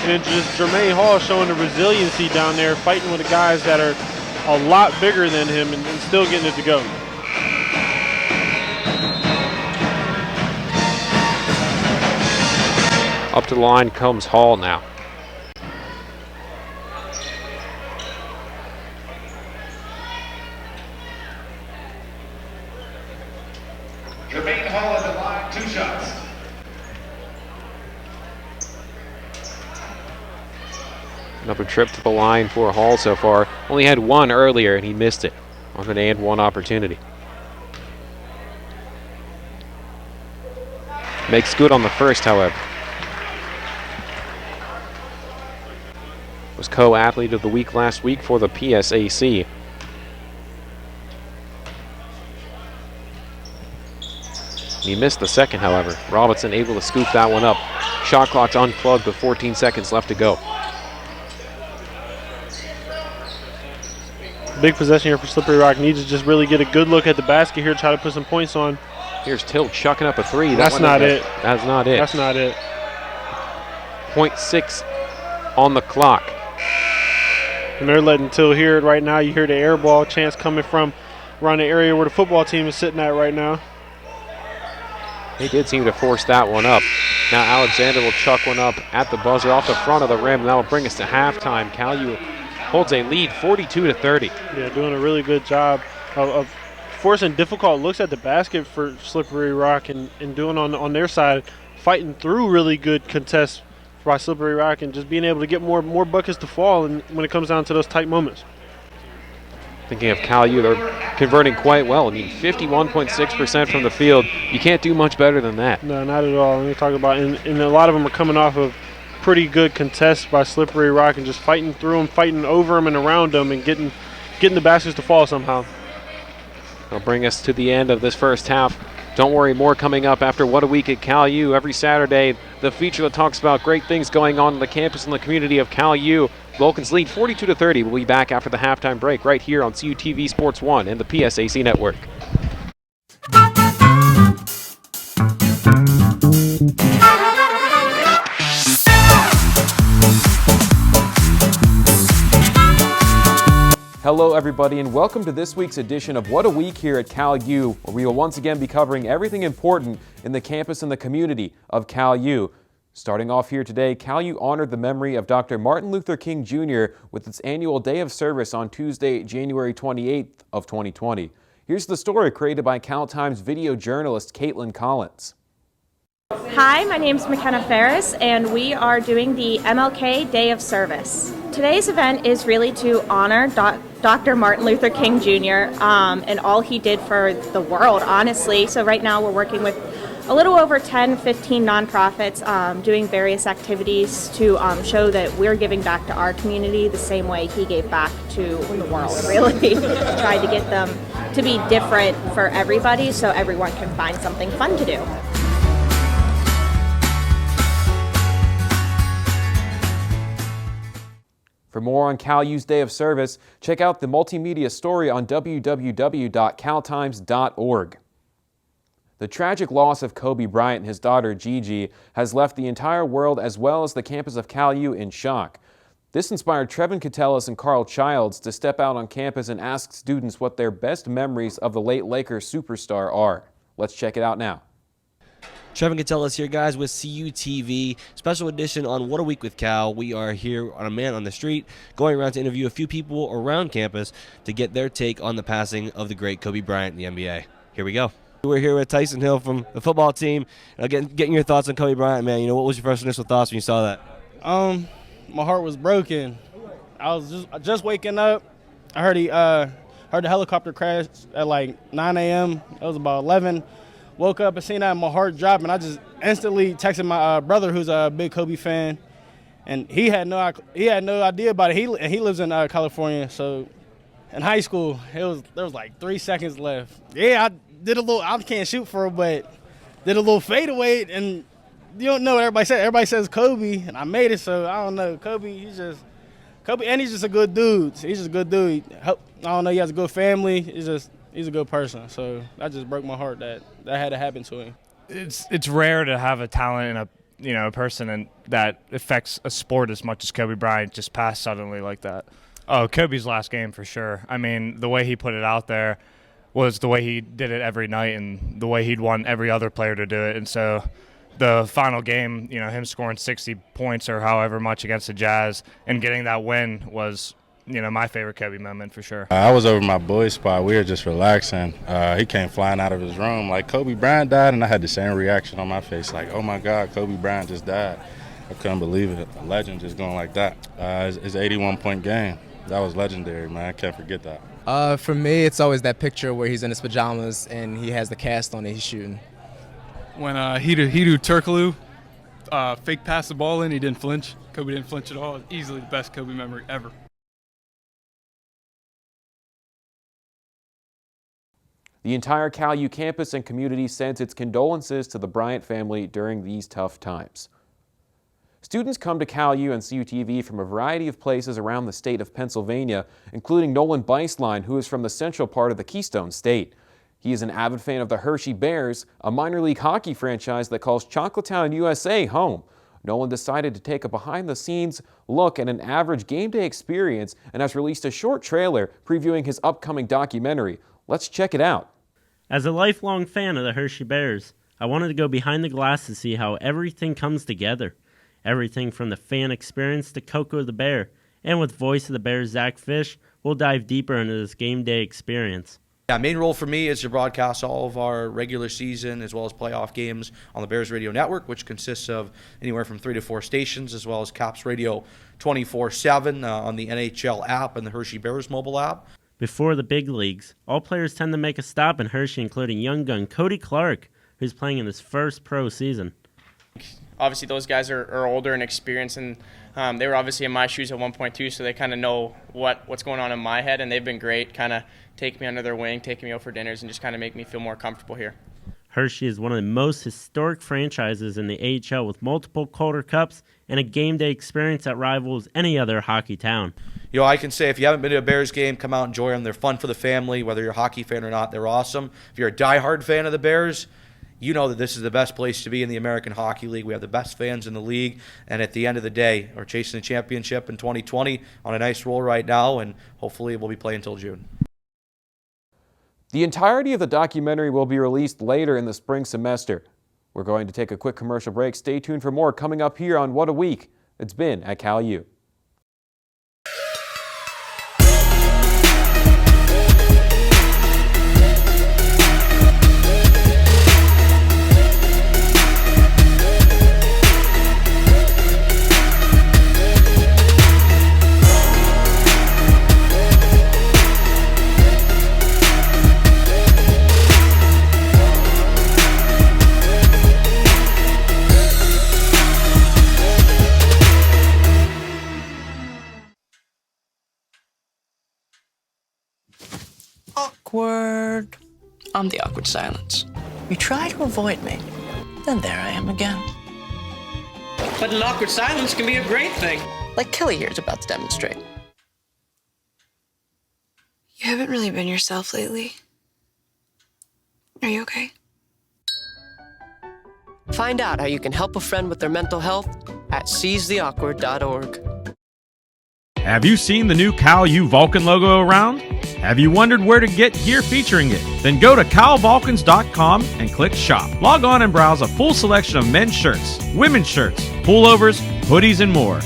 and just Germain Hall showing the resiliency down there, fighting with the guys that are a lot bigger than him and still getting it to go. Up to the line comes Hall now. Germain Hall at the line, 2 shots. Another trip to the line for Hall so far. Only had 1 earlier and he missed it on an and-1 opportunity. Makes good on the first, however. Was co-athlete of the week last week for the PSAC. He missed the second, however. Robinson able to scoop that one up. Shot clock's unplugged with 14 seconds left to go. Big possession here for Slippery Rock. Needs to just really get a good look at the basket here, try to put some points on. Here's Till chucking up a 3. That's not it. That's not it. That's not it. 0.6 on the clock. And they're letting Till hear it right now. You hear the air ball chance coming from around the area where the football team is sitting at right now. They did seem to force that one up. Now Alexander will chuck one up at the buzzer off the front of the rim, and that will bring us to halftime. Cal U holds a lead 42-30. Yeah, doing a really good job of forcing difficult looks at the basket for Slippery Rock and doing on their side, fighting through really good contests by Slippery Rock and just being able to get more buckets to fall and when it comes down to those tight moments. Thinking of Cal U, they're converting quite well. I mean, 51.6% from the field. You can't do much better than that. No, not at all. Let me talk about, and a lot of them are coming off of pretty good contests by Slippery Rock and just fighting through them, fighting over them and around them, and getting the baskets to fall somehow. That'll bring us to the end of this first half. Don't worry, more coming up after What a Week at Cal U. Every Saturday, the feature that talks about great things going on the campus and the community of Cal U. Vulcans lead 42-30. We'll be back after the halftime break right here on CUTV Sports 1 and the PSAC Network. Hello everybody and welcome to this week's edition of What a Week here at Cal U, where we will once again be covering everything important in the campus and the community of Cal U. Starting off here today, Cal U honored the memory of Dr. Martin Luther King Jr. with its annual Day of Service on Tuesday, January 28th of 2020. Here's the story created by Cal Times video journalist Caitlin Collins. Hi, my name is McKenna Ferris, and we are doing the MLK Day of Service. Today's event is really to honor Dr. Martin Luther King Jr. And all he did for the world, honestly. So right now we're working with a little over 10, 15 nonprofits doing various activities to show that we're giving back to our community the same way he gave back to the world, really. Tried to get them to be different for everybody so everyone can find something fun to do. For more on Cal U's Day of Service, check out the multimedia story on www.caltimes.org. The tragic loss of Kobe Bryant and his daughter Gigi has left the entire world as well as the campus of Cal U in shock. This inspired Trevin Catellis and Carl Childs to step out on campus and ask students what their best memories of the late Lakers superstar are. Let's check it out now. Trevin Catellis here, guys, with CUTV, special edition on What a Week with Cal. We are here on a Man on the Street, going around to interview a few people around campus to get their take on the passing of the great Kobe Bryant in the NBA. Here we go. We're here with Tyson Hill from the football team. Getting your thoughts on Kobe Bryant, man. You know, what was your first initial thoughts when you saw that? My heart was broken. I was just waking up. I heard heard the helicopter crash at like 9 a.m. It was about 11. Woke up and seen that, my heart dropped, and I just instantly texted my brother, who's a big Kobe fan, and he had no idea about it. He lives in California, so in high school there was like 3 seconds left. Yeah, I did a little. I can't shoot for it, but did a little fadeaway, and you don't know what everybody said. Everybody says Kobe, and I made it, so I don't know. Kobe, and he's just a good dude. He's just a good dude. I don't know. He has a good family. He's a good person, so that just broke my heart that had to happen to him. It's rare to have a talent and a person that affects a sport as much as Kobe Bryant just passed suddenly like that. Oh, Kobe's last game for sure. I mean, the way he put it out there was the way he did it every night and the way he'd want every other player to do it. And so the final game, him scoring 60 points or however much against the Jazz and getting that win was my favorite Kobe moment for sure. I was over my boy's spot. We were just relaxing. He came flying out of his room like, Kobe Bryant died, and I had the same reaction on my face, like, oh my God, Kobe Bryant just died. I couldn't believe it. A legend just going like that. His 81-point game, that was legendary, man. I can't forget that. For me, it's always that picture where he's in his pajamas and he has the cast on and he's shooting. When Hedo Turkoglu fake passed the ball in, he didn't flinch. Kobe didn't flinch at all. Easily the best Kobe memory ever. The entire Cal U campus and community sends its condolences to the Bryant family during these tough times. Students come to Cal U and CUTV from a variety of places around the state of Pennsylvania, including Nolan Beislein, who is from the central part of the Keystone State. He is an avid fan of the Hershey Bears, a minor league hockey franchise that calls Chocolatown, USA home. Nolan decided to take a behind-the-scenes look at an average game day experience and has released a short trailer previewing his upcoming documentary. Let's check it out. As a lifelong fan of the Hershey Bears, I wanted to go behind the glass to see how everything comes together. Everything from the fan experience to Coco the Bear. And with voice of the Bears Zach Fish, we'll dive deeper into this game day experience. Yeah, main role for me is to broadcast all of our regular season as well as playoff games on the Bears Radio Network, which consists of anywhere from 3 to 4 stations, as well as Caps Radio 24/7 on the NHL app and the Hershey Bears mobile app. Before the big leagues, all players tend to make a stop in Hershey, including young gun Cody Clark, who's playing in his first pro season. Obviously, those guys are older and experienced, and they were obviously in my shoes at one point too, so they kind of know what's going on in my head, and they've been great, kind of taking me under their wing, taking me out for dinners, and just kind of make me feel more comfortable here. Hershey is one of the most historic franchises in the AHL, with multiple Calder Cups and a game day experience that rivals any other hockey town. You know, I can say if you haven't been to a Bears game, come out and enjoy them. They're fun for the family, whether you're a hockey fan or not. They're awesome. If you're a diehard fan of the Bears, you know that this is the best place to be in the American Hockey League. We have the best fans in the league, and at the end of the day, we're chasing the championship in 2020 on a nice roll right now, and hopefully we'll be playing until June. The entirety of the documentary will be released later in the spring semester. We're going to take a quick commercial break. Stay tuned for more coming up here on What a Week It's Been at Cal U. Awkward. I'm the awkward silence. You try to avoid me, then there I am again. But an awkward silence can be a great thing. Like Kelly here is about to demonstrate. You haven't really been yourself lately. Are you okay? Find out how you can help a friend with their mental health at seizetheawkward.org. Have you seen the new Cal U Vulcan logo around? Have you wondered where to get gear featuring it? Then go to calvulcans.com and click shop. Log on and browse a full selection of men's shirts, women's shirts, pullovers, hoodies, and more.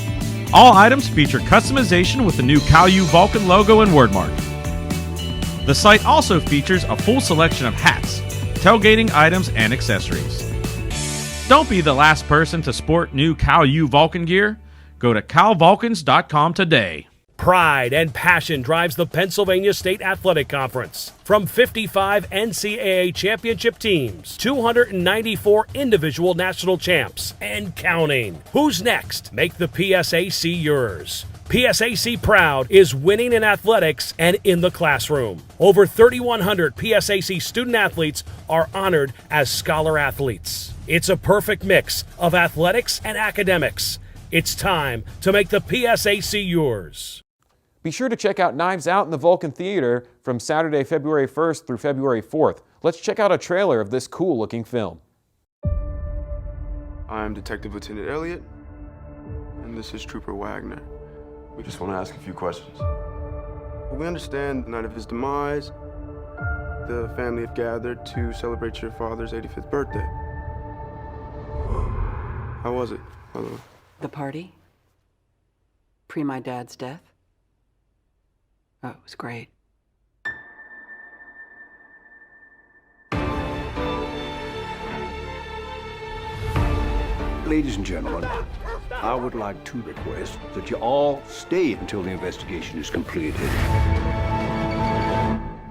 All items feature customization with the new Cal U Vulcan logo and wordmark. The site also features a full selection of hats, tailgating items, and accessories. Don't be the last person to sport new Cal U Vulcan gear. Go to calvulcans.com today. Pride and passion drives the Pennsylvania State Athletic Conference. From 55 NCAA championship teams, 294 individual national champs, and counting. Who's next? Make the PSAC yours. PSAC Proud is winning in athletics and in the classroom. Over 3,100 PSAC student athletes are honored as scholar athletes. It's a perfect mix of athletics and academics. It's time to make the PSAC yours. Be sure to check out Knives Out in the Vulcan Theater from Saturday, February 1st through February 4th. Let's check out a trailer of this cool-looking film. I'm Detective Lieutenant Elliott, and this is Trooper Wagner. We just want to ask a few questions. We understand the night of his demise, the family have gathered to celebrate your father's 85th birthday. How was it, by the way? The party? Pre my dad's death? Oh, it was great. Ladies and gentlemen, I would like to request that you all stay until the investigation is completed.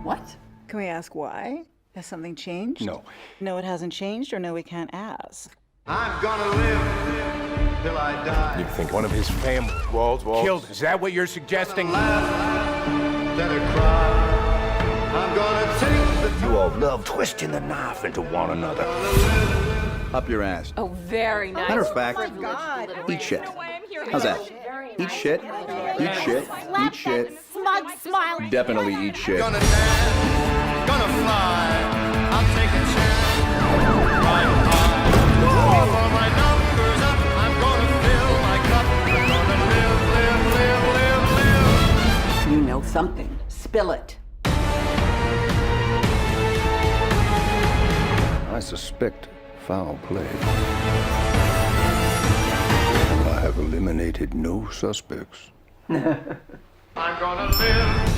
What? Can we ask why? Has something changed? No. No, it hasn't changed, or no, we can't ask. I'm gonna live till I die. You think one of his family killed him? Is that what you're suggesting? You all love twisting the knife into one another. Up your ass. Oh, very nice. Matter of fact, Oh my God. eat shit. How's that? Eat shit, eat shit, eat shit. Smug smile. Definitely eat shit. Gonna dance, gonna fly. I'll take a chance. Right high. For my numbers up, I'm gonna fill my cup. I'm gonna live. You know something. Spill it. I suspect foul play. And I have eliminated no suspects. I'm gonna live.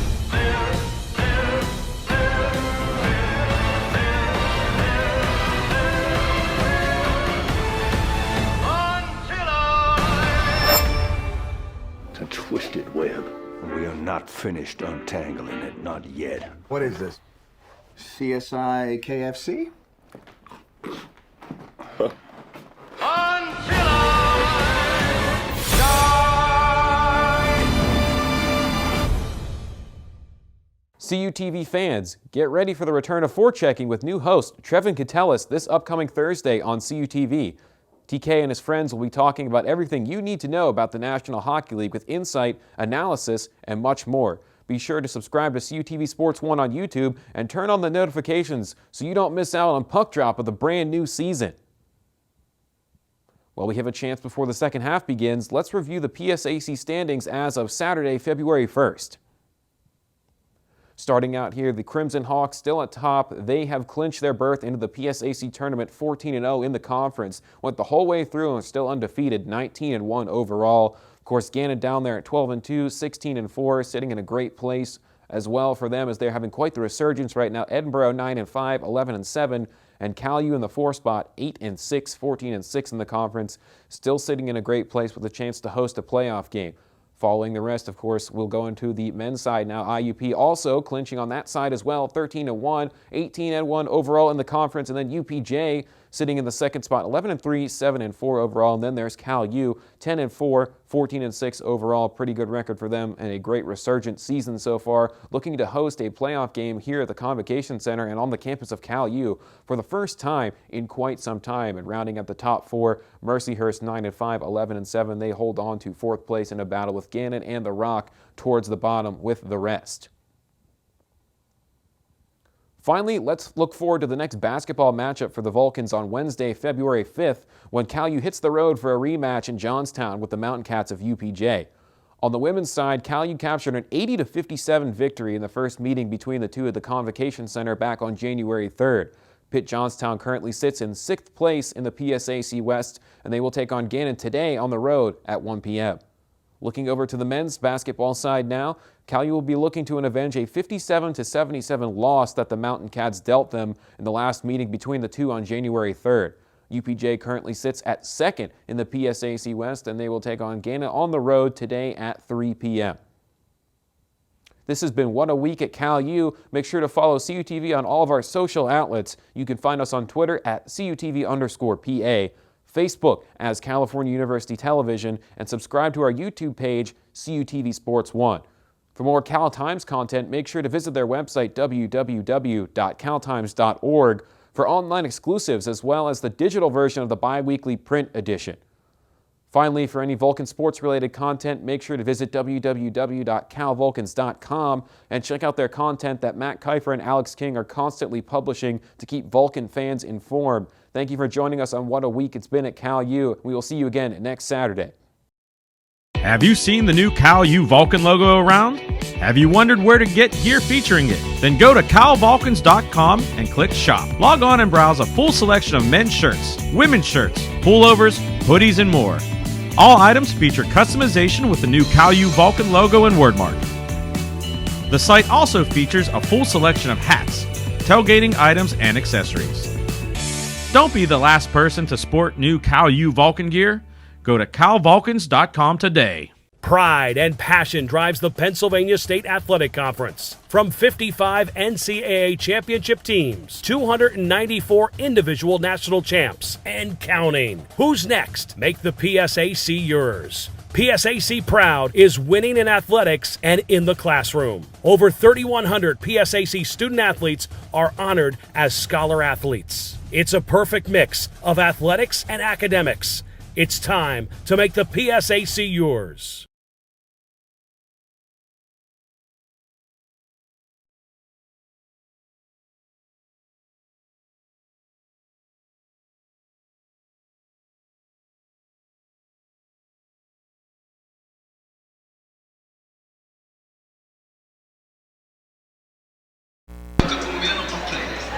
twisted web. We are not finished untangling it, not yet. What is this? CSI KFC? CUTV fans, get ready for the return of forechecking with new host Trevin Catellis this upcoming Thursday on CUTV. TK and his friends will be talking about everything you need to know about the National Hockey League with insight, analysis, and much more. Be sure to subscribe to CUTV Sports 1 on YouTube and turn on the notifications so you don't miss out on puck drop of the brand new season. While we have a chance before the second half begins, let's review the PSAC standings as of Saturday, February 1st. Starting out here, the Crimson Hawks still at top. They have clinched their berth into the PSAC tournament 14-0 in the conference. Went the whole way through and are still undefeated, 19-1 overall. Of course, Gannon down there at 12-2, 16-4, sitting in a great place as well for them as they're having quite the resurgence right now. Edinburgh 9-5, 11-7, and Cal U in the 4 spot, 8-6, 14-6 in the conference. Still sitting in a great place with a chance to host a playoff game. Following the rest, of course, we'll go into the men's side now. IUP also clinching on that side as well, 13-1, 18-1 overall in the conference, and then UPJ sitting in the second spot, 11-3, 7-4 overall, and then there's Cal U, 10-4, 14-6 overall. Pretty good record for them and a great resurgent season so far. Looking to host a playoff game here at the Convocation Center and on the campus of Cal U for the first time in quite some time. And rounding out the top 4, Mercyhurst 9-5, 11-7. They hold on to 4th place in a battle with Gannon and the Rock towards the bottom with the rest. Finally, let's look forward to the next basketball matchup for the Vulcans on Wednesday, February 5th, when Cal U hits the road for a rematch in Johnstown with the Mountain Cats of UPJ. On the women's side, Cal U captured an 80-57 victory in the first meeting between the two at the Convocation Center back on January 3rd. Pitt Johnstown currently sits in 6th place in the PSAC West, and they will take on Gannon today on the road at 1 p.m. Looking over to the men's basketball side now, Cal U will be looking to avenge a 57-77 loss that the Mountain Cats dealt them in the last meeting between the two on January 3rd. UPJ currently sits at 2nd in the PSAC West, and they will take on Gannon on the road today at 3 p.m. This has been What a Week at Cal U. Make sure to follow CUTV on all of our social outlets. You can find us on Twitter at CUTV_PA, Facebook as California University Television, and subscribe to our YouTube page, CUTV Sports 1. For more Cal Times content, make sure to visit their website, www.caltimes.org, for online exclusives as well as the digital version of the bi-weekly print edition. Finally, for any Vulcan sports-related content, make sure to visit www.calvulcans.com and check out their content that Matt Kiefer and Alex King are constantly publishing to keep Vulcan fans informed. Thank you for joining us on What a Week It's Been at Cal U. We will see you again next Saturday. Have you seen the new Cal U Vulcan logo around? Have you wondered where to get gear featuring it? Then go to calvulcans.com and click shop. Log on and browse a full selection of men's shirts, women's shirts, pullovers, hoodies, and more. All items feature customization with the new Cal U Vulcan logo and wordmark. The site also features a full selection of hats, tailgating items, and accessories. Don't be the last person to sport new Cal U Vulcan gear. Go to calvulcans.com today. Pride and passion drives the Pennsylvania State Athletic Conference. From 55 Ncaa championship teams, 294 individual national champs, and counting. Who's next? Make the PSAC yours. PSAC Proud is winning in athletics and in the classroom. Over 3,100 PSAC student athletes are honored as scholar athletes. It's a perfect mix of athletics and academics. It's time to make the PSAC yours.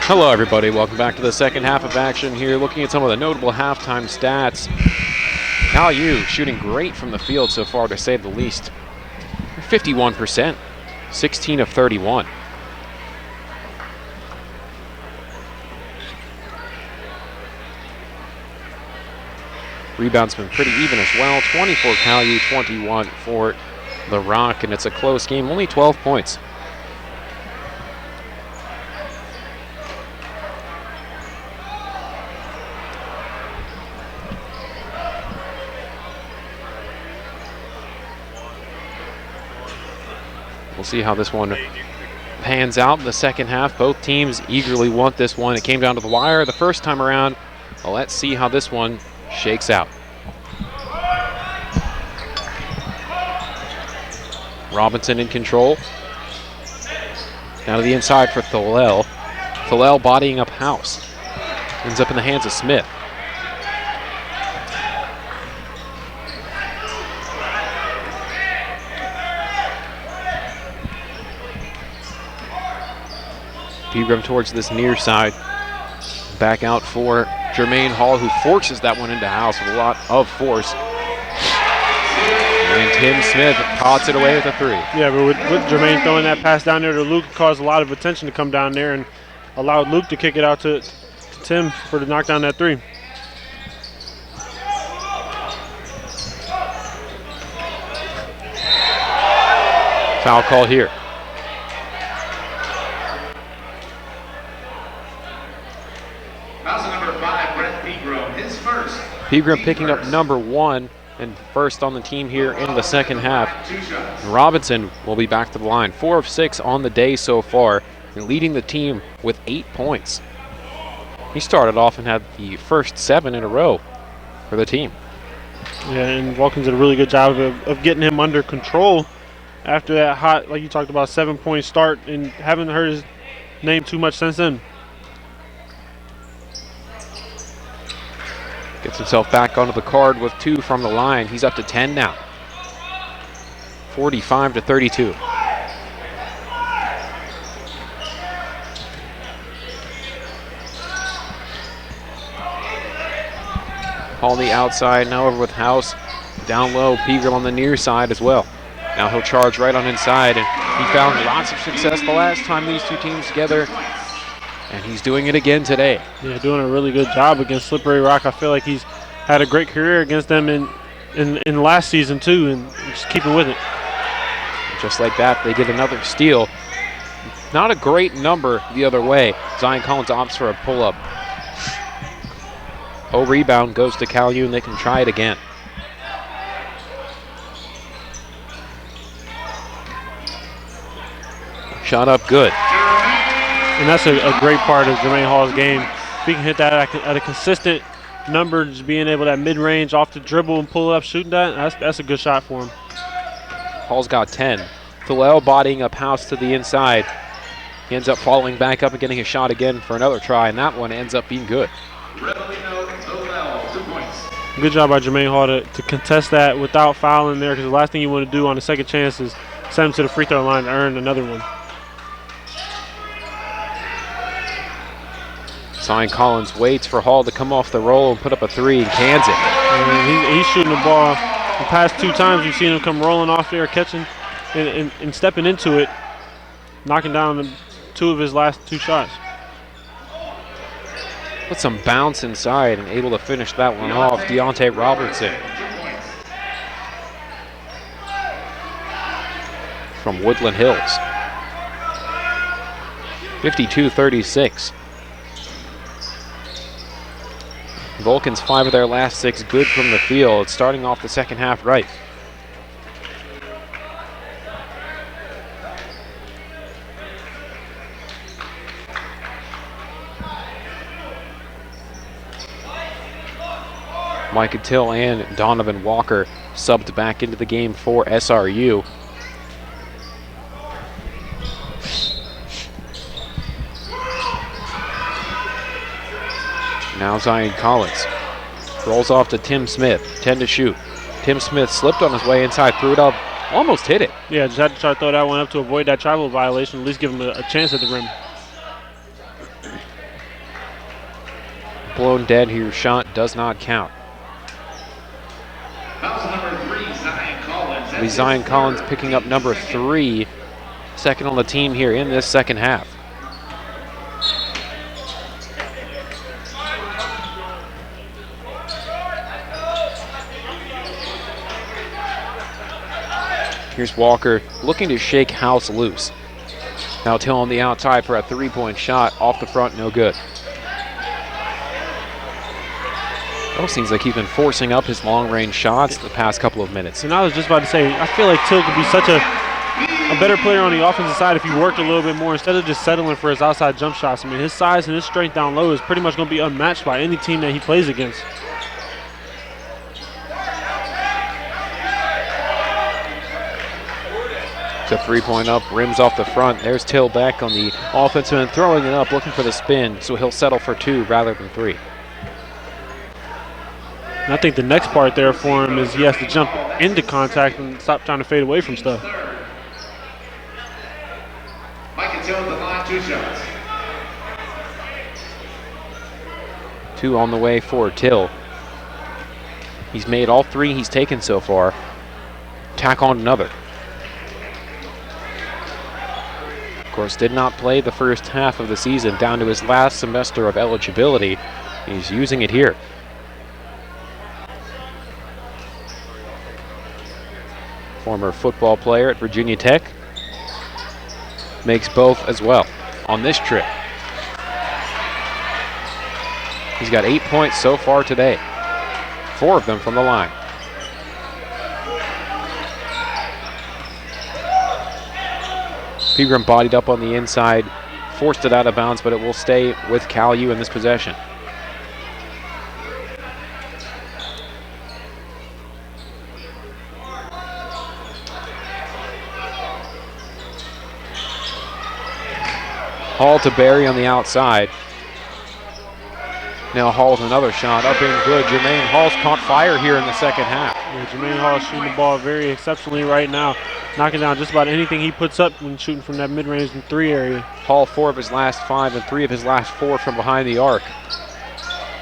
Hello everybody, welcome back to the second half of action here, looking at some of the notable halftime stats. Cal U shooting great from the field so far, to say the least. 51%, 16 of 31. Rebounds been pretty even as well, 20 for Cal U, 21 for the Rock, and it's a close game, only 12 points. We'll see how this one pans out in the second half. Both teams eagerly want this one. It came down to the wire the first time around. Well, let's see how this one shakes out. Robinson in control. Now to the inside for Hallel. Hallel bodying up House. Ends up in the hands of Smith. Pegram towards this near side. Back out for Germain Hall, who forces that one into House with a lot of force. And Tim Smith pots it away with a three. Yeah, but with Germain throwing that pass down there to Luke, caused a lot of attention to come down there and allowed Luke to kick it out to Tim to knock down that three. Foul call here. Number 5, Brent Pegram, his first. Pegram picking up number 1 and first on the team here in the second half. Robinson will be back to the line. 4 of 6 on the day so far, and leading the team with 8 points. He started off and had the first 7 in a row for the team. Yeah, and Vulcans did a really good job of getting him under control after that hot, like you talked about, 7-point start, and haven't heard his name too much since then. Gets himself back onto the card with 2 from the line. He's up to 10 now. 45-32. Hall on the outside, now over with House. Down low, Pegram on the near side as well. Now he'll charge right on inside, and he found lots of success the last time these two teams together. And he's doing it again today. Yeah, doing a really good job against Slippery Rock. I feel like he's had a great career against them in last season too, and just keeping with it. Just like that, they get another steal. Not a great number the other way. Zion Collins opts for a pull-up. Rebound goes to Cal-U, and they can try it again. Shot up good. And that's a great part of Germain Hall's game. If he can hit that at a consistent number, just being able that mid-range off the dribble and pull up, shooting that's a good shot for him. Hall's got 10. Hallel bodying up House to the inside. He ends up falling back up and getting a shot again for another try, and that one ends up being good. Good job by Germain Hall to contest that without fouling there, because the last thing you want to do on the second chance is send him to the free throw line to earn another one. Zion Collins waits for Hall to come off the roll and put up a 3 and cans it. And he's shooting the ball. The past 2 times you've seen him come rolling off there, catching and stepping into it, knocking down 2 of his last 2 shots. Put some bounce inside and able to finish that one off. Deontay Robertson from Woodland Hills. 52-36. Vulcans 5 of their last 6 good from the field. It's starting off the second half right. Micah Till and Donovan Walker subbed back into the game for SRU. Now Zion Collins rolls off to Tim Smith, 10 to shoot. Tim Smith slipped on his way inside, threw it up, almost hit it. Yeah, just had to try to throw that one up to avoid that travel violation, at least give him a chance at the rim. Blown dead here, shot does not count. Zion Collins picking up number 3, second on the team here in this second half. Here's Walker looking to shake House loose. Now Till on the outside for a three-point shot. Off the front, no good. Oh, seems like he's been forcing up his long-range shots the past couple of minutes. And I was just about to say, I feel like Till could be such a better player on the offensive side if he worked a little bit more instead of just settling for his outside jump shots. I mean, his size and his strength down low is pretty much going to be unmatched by any team that he plays against. It's a three-point up, rims off the front. There's Till back on the offensive end, throwing it up, looking for the spin, so he'll settle for 2 rather than 3. And I think the next part there for him is he has to jump into contact and stop trying to fade away from stuff. Mike Till at the line, 2 shots. 2 on the way for Till. He's made all 3 he's taken so far. Tack on another. Of course, did not play the first half of the season, down to his last semester of eligibility. He's using it here. Former football player at Virginia Tech. Makes both as well on this trip. He's got 8 points so far today. 4 of them from the line. Pegram bodied up on the inside, forced it out of bounds, but it will stay with Cal U in this possession. Hall to Barry on the outside. Now Hall's another shot up and good. Germain Hall's caught fire here in the second half. Yeah, Germain Hall's shooting the ball very exceptionally right now, knocking down just about anything he puts up when shooting from that mid-range and 3 area. Hall 4 of his last 5 and 3 of his last 4 from behind the arc.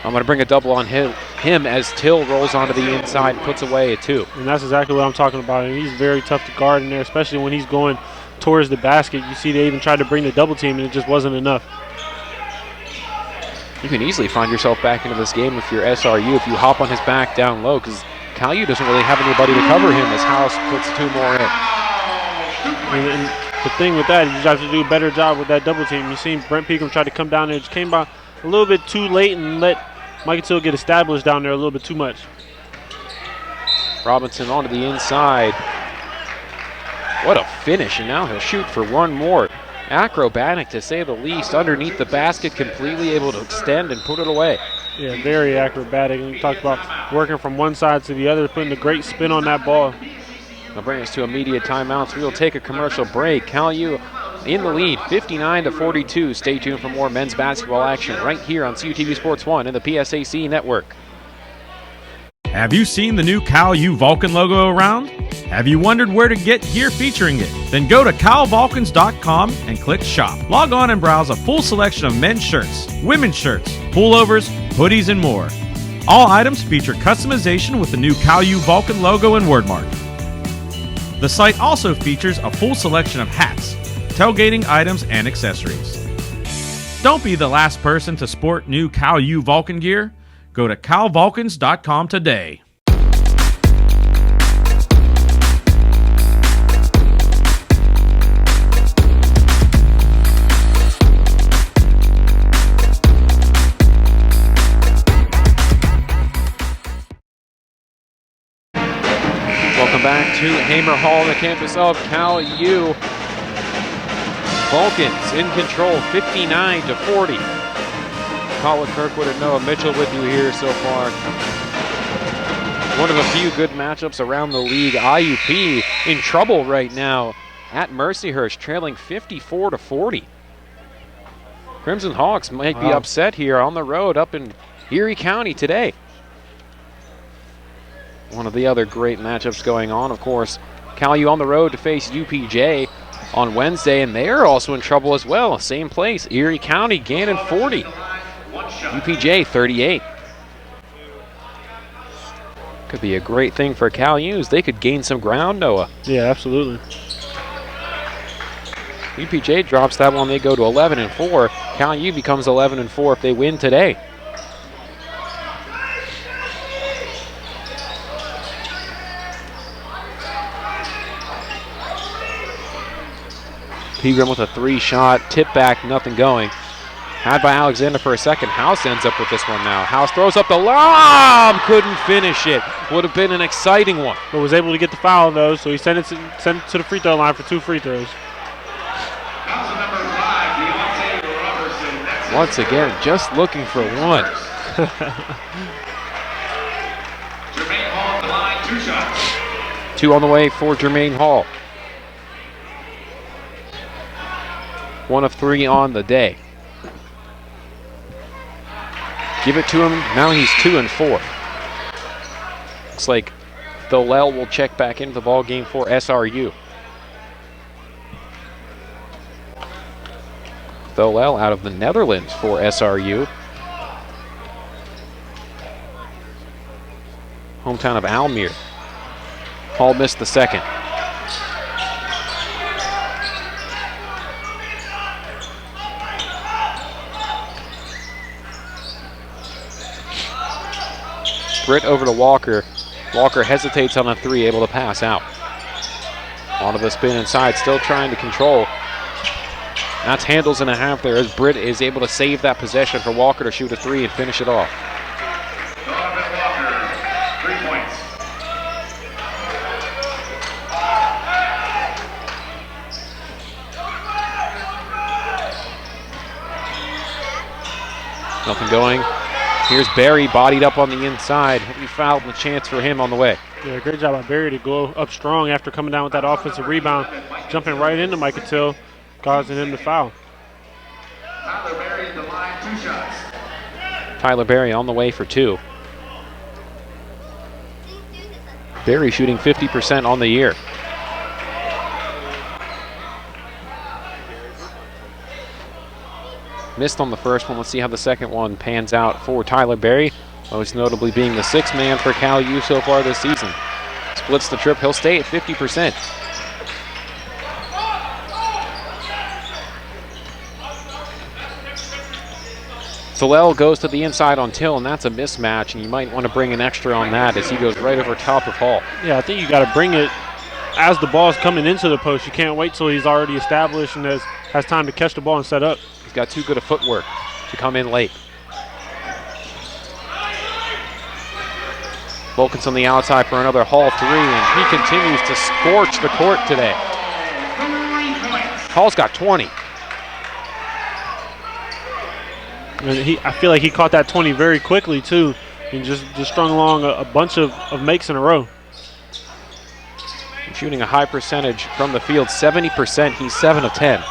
I'm going to bring a double on him as Till rolls onto the inside and puts away a 2. And that's exactly what I'm talking about. And he's very tough to guard in there, especially when he's going towards the basket. You see they even tried to bring the double team and it just wasn't enough. You can easily find yourself back into this game if you're SRU if you hop on his back down low, because Cal U doesn't really have anybody to cover him as House puts 2 more in. And the thing with that is you have to do a better job with that double team. You've seen Brent Pegram try to come down there, just came by a little bit too late and let Mike Till get established down there a little bit too much. Robinson onto the inside. What a finish, and now he'll shoot for 1 more. Acrobatic to say the least, underneath the basket, completely able to extend and put it away. Yeah, very acrobatic. And you talked about working from one side to the other, putting a great spin on that ball. That'll bring us to immediate timeouts. We'll take a commercial break. Cal U in the lead, 59-42. Stay tuned for more men's basketball action right here on CUTV Sports 1 and the PSAC network. Have you seen the new Cal U Vulcan logo around? Have you wondered where to get gear featuring it? Then go to CalVulcans.com and click Shop. Log on and browse a full selection of men's shirts, women's shirts, pullovers, hoodies, and more. All items feature customization with the new Cal U Vulcan logo and wordmark. The site also features a full selection of hats, tailgating items, and accessories. Don't be the last person to sport new Cal U Vulcan gear. Go to CalVulcans.com today. Welcome back to Hamer Hall, the campus of Cal U. Vulcans in control, 59-40. Colin Kirkwood and Noah Mitchell with you here so far. One of a few good matchups around the league. IUP in trouble right now at Mercyhurst, trailing 54-40. Crimson Hawks might be upset here on the road up in Erie County today. One of the other great matchups going on, of course, Cal U on the road to face UPJ on Wednesday, and they're also in trouble as well. Same place, Erie County, Gannon 40. UPJ 38. Could be a great thing for Cal U's. They could gain some ground, Noah. Yeah, absolutely. UPJ drops that one. They go to 11-4. Cal U becomes 11-4 if they win today. Pegram with a 3-shot, tip back, nothing going. Had by Alexander for a second. House ends up with this one now. House throws up the lob, couldn't finish it. Would have been an exciting one. But was able to get the foul though, so he sent it to the free throw line for 2 free throws. Once again, just looking for one. Germain Hall at the line, 2 shots. 2 on the way for Germain Hall. 1 of 3 on the day. Give it to him. Now he's 2 and 4. Looks like Hallel will check back into the ball game for SRU. Hallel out of the Netherlands for SRU. Hometown of Almere. Hall missed the second. Britt over to Walker. Walker hesitates on a 3, able to pass out. Onto the spin inside, still trying to control. That's handles and a half there as Britt is able to save that possession for Walker to shoot a 3 and finish it off. Walker, 3 points. Nothing going. Here's Barry bodied up on the inside. He'll be fouled and a chance for him on the way. Yeah, great job by Barry to go up strong after coming down with that offensive rebound, jumping right into Ncaa, causing him to foul. Tyler Barry at the line, 2 shots. Tyler Barry on the way for 2. Barry shooting 50% on the year. Missed on the first one. Let's see how the second one pans out for Tyler Barry, most notably being the 6th man for Cal U so far this season. Splits the trip. He'll stay at 50%. Hallel goes to the inside on Till, and that's a mismatch, and you might want to bring an extra on that as he goes right over top of Hall. Yeah, I think you got to bring it as the ball's coming into the post. You can't wait till he's already established and has time to catch the ball and set up. He's got too good a footwork to come in late. Vulcan's on the outside for another Hall 3, and he continues to scorch the court today. Hall's got 20. And I feel like he caught that 20 very quickly too, and just strung along a bunch of makes in a row. Shooting a high percentage from the field, 70%. He's 7 of 10.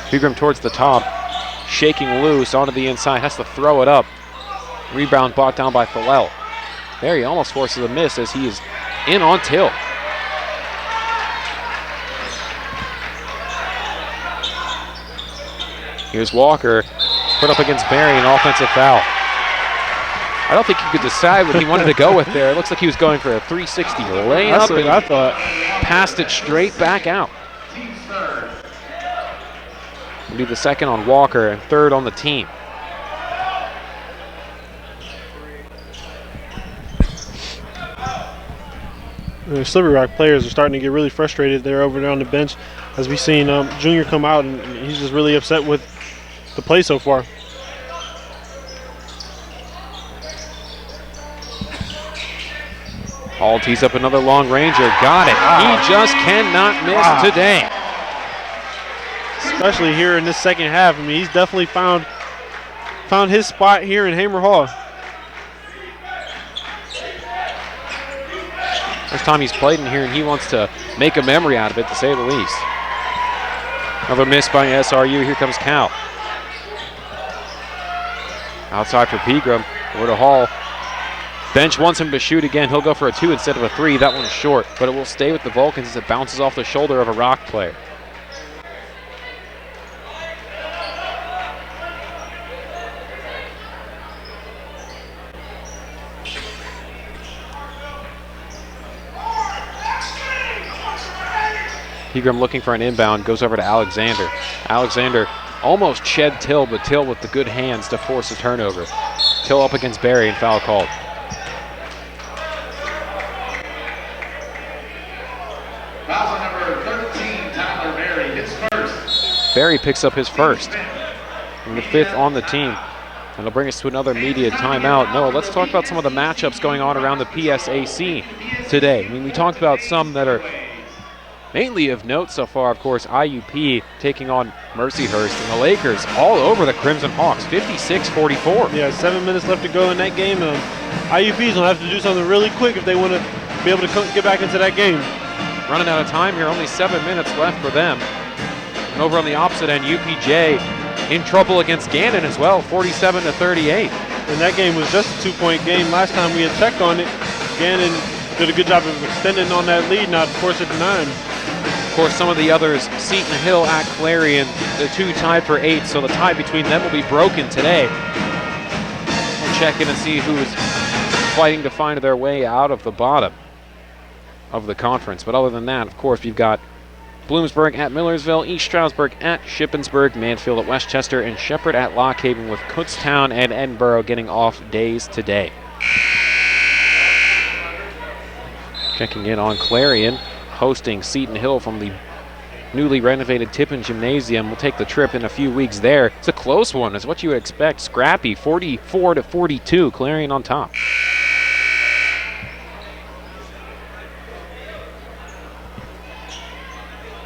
Pegram towards the top, shaking loose onto the inside, has to throw it up. Rebound brought down by Hallel. Barry almost forces a miss as he is in on Till. Here's Walker, put up against Barry, an offensive foul. I don't think he could decide what he wanted to go with there. It looks like he was going for a 360 layup. That's what I thought. Passed it straight back out. It'll be the second on Walker and 3rd on the team. The Slippery Rock players are starting to get really frustrated. They're over there on the bench as we've seen Junior come out, and he's just really upset with the play so far. Hall tees up another long ranger. Got it. Wow. He just cannot miss today. Especially here in this second half. I mean, he's definitely found his spot here in Hamer Hall. First time he's played in here, and he wants to make a memory out of it, to say the least. Another miss by SRU. Here comes Cal. Outside for Pegram. Over to Hall. Bench wants him to shoot again. He'll go for a 2 instead of a 3. That one's short, but it will stay with the Vulcans as it bounces off the shoulder of a Rock player. Pegram looking for an inbound, goes over to Alexander. Alexander almost shed Till, but Till with the good hands to force a turnover. Till up against Barry and foul called. Barry picks up his first and the 5th on the team. And it'll bring us to another media timeout. Noah, let's talk about some of the matchups going on around the PSAC today. I mean, we talked about some that are mainly of note so far. Of course, IUP taking on Mercyhurst, and the Lakers all over the Crimson Hawks, 56-44. Yeah, 7 minutes left to go in that game. IUP's gonna have to do something really quick if they want to be able to get back into that game. Running out of time here, only 7 minutes left for them. And over on the opposite end, UPJ in trouble against Gannon as well, 47-38. And that game was just a 2-point game. Last time we had checked on it, Gannon did a good job of extending on that lead, now of course at 9. Of course, some of the others, Seton Hill at Clarion, the 2 tied for 8, so the tie between them will be broken today. We'll check in and see who is fighting to find their way out of the bottom of the conference. But other than that, of course, we've got Bloomsburg at Millersville, East Stroudsburg at Shippensburg, Manfield at Westchester, and Shepherd at Lock Haven, with Kutztown and Edinburgh getting off days today. Checking in on Clarion, hosting Seton Hill from the newly renovated Tippin Gymnasium. We'll take the trip in a few weeks there. It's a close one, is what you would expect. Scrappy, 44-42, Clarion on top.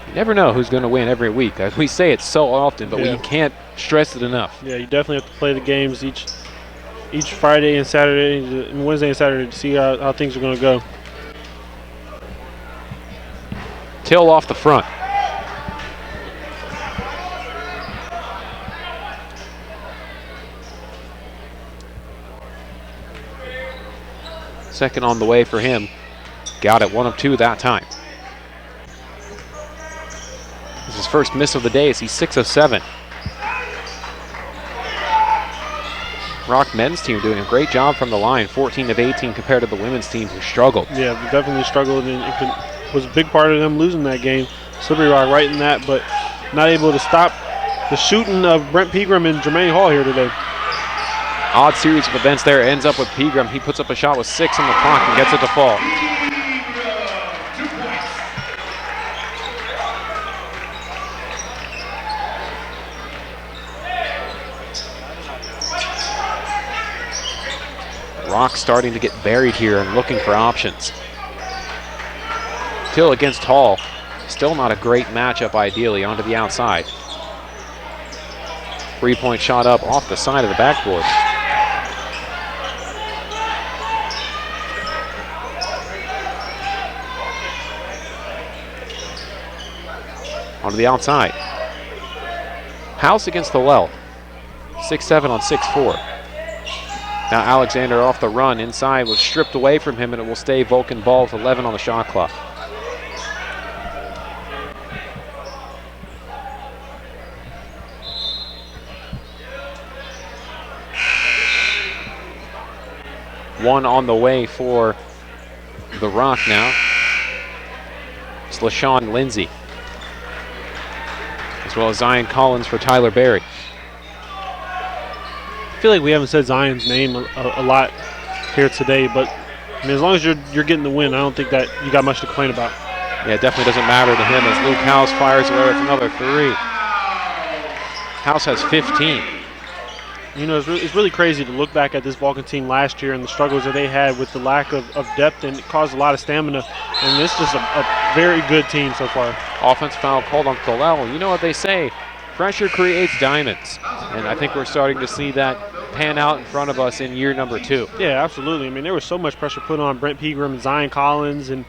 You never know who's going to win every week. We say it so often, but we can't stress it enough. Yeah, you definitely have to play the games each Friday and Saturday, and Wednesday and Saturday, to see how things are going to go. Till off the front. Second on the way for him. Got it, 1 of 2 that time. This is his first miss of the day as he's 6 of 7. Rock men's team doing a great job from the line, 14 of 18 compared to the women's team who struggled. Yeah, definitely struggled, and it was a big part of them losing that game. Slippery Rock right in that, but not able to stop the shooting of Brent Pegram and Germain Hall here today. Odd series of events there, ends up with Pegram. He puts up a shot with 6 on the clock and gets it to fall. Rock starting to get buried here and looking for options. Till against Hall. Still not a great matchup ideally, onto the outside. 3-point shot up off the side of the backboard. Onto the outside. House against the well. 6-7 on 6-4. Now Alexander off the run inside, was stripped away from him, and it will stay Vulcan ball with 11 on the shot clock. One on the way for the Rock now. It's LaShawn Lindsay, as well as Zion Collins for Tyler Berry. I feel like we haven't said Zion's name a lot here today, but I mean, as long as you're getting the win, I don't think that you got much to complain about. Yeah, it definitely doesn't matter to him as Luke House fires away with another 3. House has 15. You know, it's really crazy to look back at this Vulcan team last year and the struggles that they had with the lack of depth, and it caused a lot of stamina. And this is just a very good team so far. Offense foul called on Hallel. You know what they say, pressure creates diamonds. And I think we're starting to see that pan out in front of us in year number 2. Yeah, absolutely. I mean, there was so much pressure put on Brent Pegram, Zion Collins, and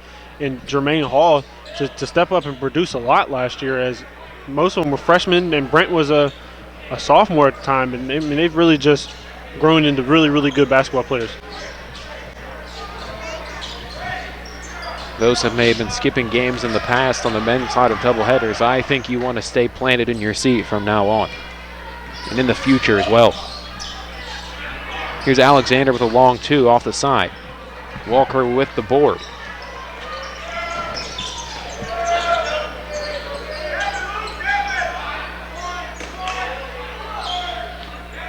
Germain Hall to step up and produce a lot last year, as most of them were freshmen, and Brent was a sophomore at the time. And I mean, they've really just grown into really, really good basketball players. Those that may have been skipping games in the past on the men's side of doubleheaders, I think you want to stay planted in your seat from now on, and in the future as well. Here's Alexander with a long 2 off the side. Walker with the board.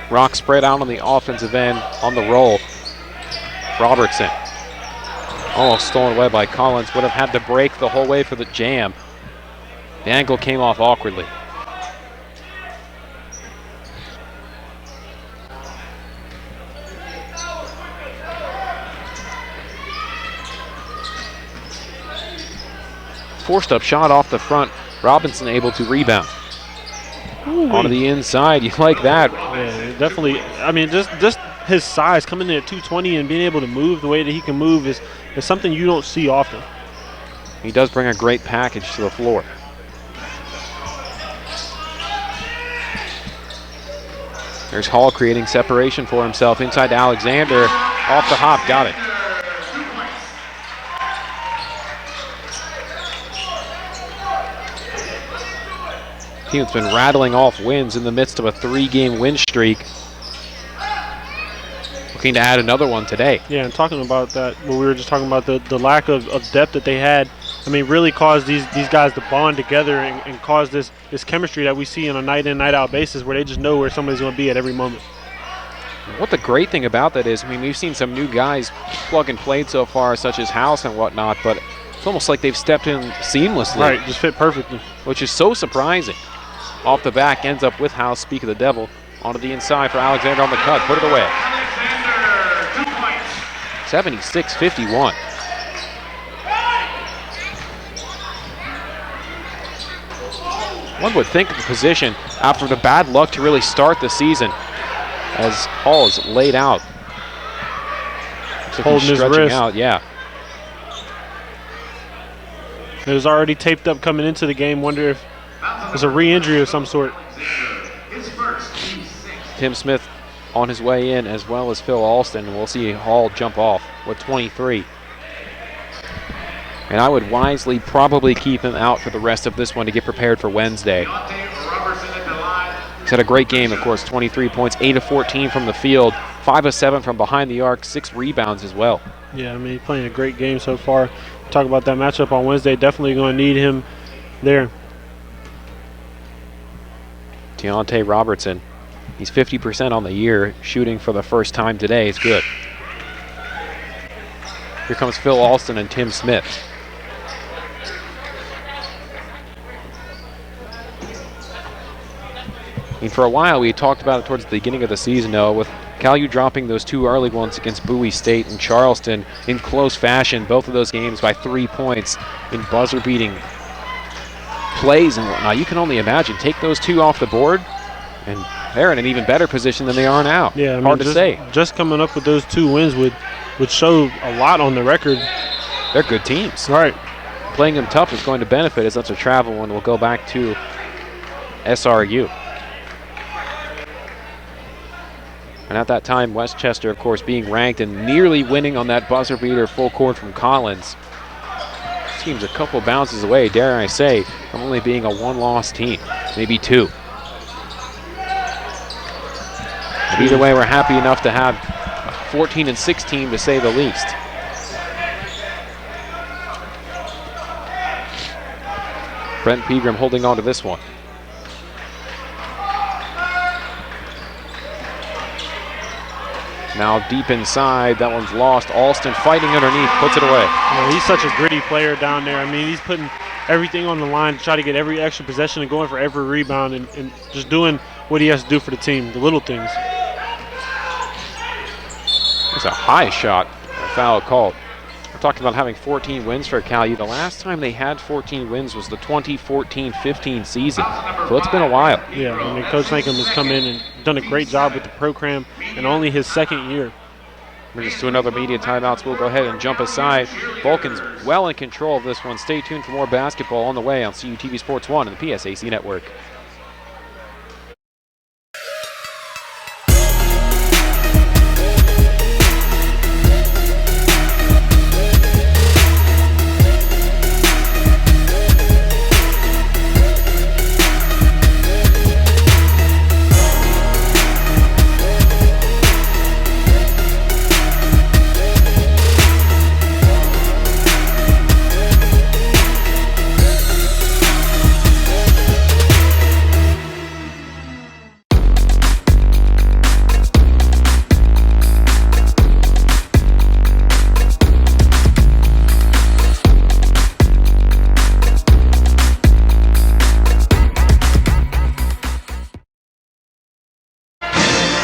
Rock spread out on the offensive end on the roll. Robertson. Almost stolen away by Collins. Would have had to break the whole way for the jam. The angle came off awkwardly. forced up shot off the front. Robinson able to rebound. Onto the inside. You like that. Yeah, definitely. I mean, just his size coming in at 220 and being able to move the way that he can move is something you don't see often. He does bring a great package to the floor. There's Hall creating separation for himself inside to Alexander. Off the hop, got it. Team that's been rattling off wins in the midst of a 3-game win streak. Looking to add another one today. Yeah, and talking about that, what we were just talking about, the lack of depth that they had, I mean, really caused these guys to bond together and cause this chemistry that we see on a night-in, night-out basis where they just know where somebody's going to be at every moment. What the great thing about that is, I mean, we've seen some new guys plug and play so far, such as House and whatnot, but it's almost like they've stepped in seamlessly. Right, just fit perfectly. Which is so surprising. Off the back, ends up with House, speak of the devil. Onto the inside for Alexander on the cut, put it away. 76-51. One would think of the position after the bad luck to really start the season as Hall is laid out. Holding his wrist. Out, yeah. It was already taped up coming into the game. Wonder if there's a re-injury of some sort. Tim Smith on his way in, as well as Phil Alston. We'll see Hall jump off with 23. And I would wisely probably keep him out for the rest of this one to get prepared for Wednesday. He's had a great game, of course, 23 points, 8 of 14 from the field, 5 of 7 from behind the arc, 6 rebounds as well. Yeah, I mean, he's playing a great game so far. Talk about that matchup on Wednesday. Definitely going to need him there. Deontay Robertson, he's 50% on the year, shooting for the first time today. It's good. Here comes Phil Alston and Tim Smith. And for a while, we talked about it towards the beginning of the season, Noah, with Cal U dropping those 2 early ones against Bowie State and Charleston in close fashion, both of those games by 3 points in buzzer-beating plays and whatnot. You can only imagine, take those 2 off the board, and they're in an even better position than they are now. Yeah, I mean, hard to say. Just coming up with those 2 wins would show a lot on the record. They're good teams. Right. Playing them tough is going to benefit as that's a travel one. We'll go back to SRU. And at that time, Westchester, of course, being ranked and nearly winning on that buzzer beater full court from Collins. This team's a couple bounces away, dare I say, from only being a 1-loss team, maybe 2. But either way, we're happy enough to have a 14-6 team, to say the least. Brent Pegram holding on to this one. Now deep inside, that one's lost. Alston fighting underneath, puts it away. Yeah, he's such a gritty player down there. I mean, he's putting everything on the line to try to get every extra possession and going for every rebound and just doing what he has to do for the team, the little things. It's a high shot, a foul called. We're talking about having 14 wins for Cal U. The last time they had 14 wins was the 2014-15 season, so it's been a while. Yeah, I mean, Coach Latham has come in and done a great job with the program in only his 2nd year. We're just to another media timeout, so we'll go ahead and jump aside. Vulcans well in control of this one. Stay tuned for more basketball on the way on CUTV Sports 1 and the PSAC Network.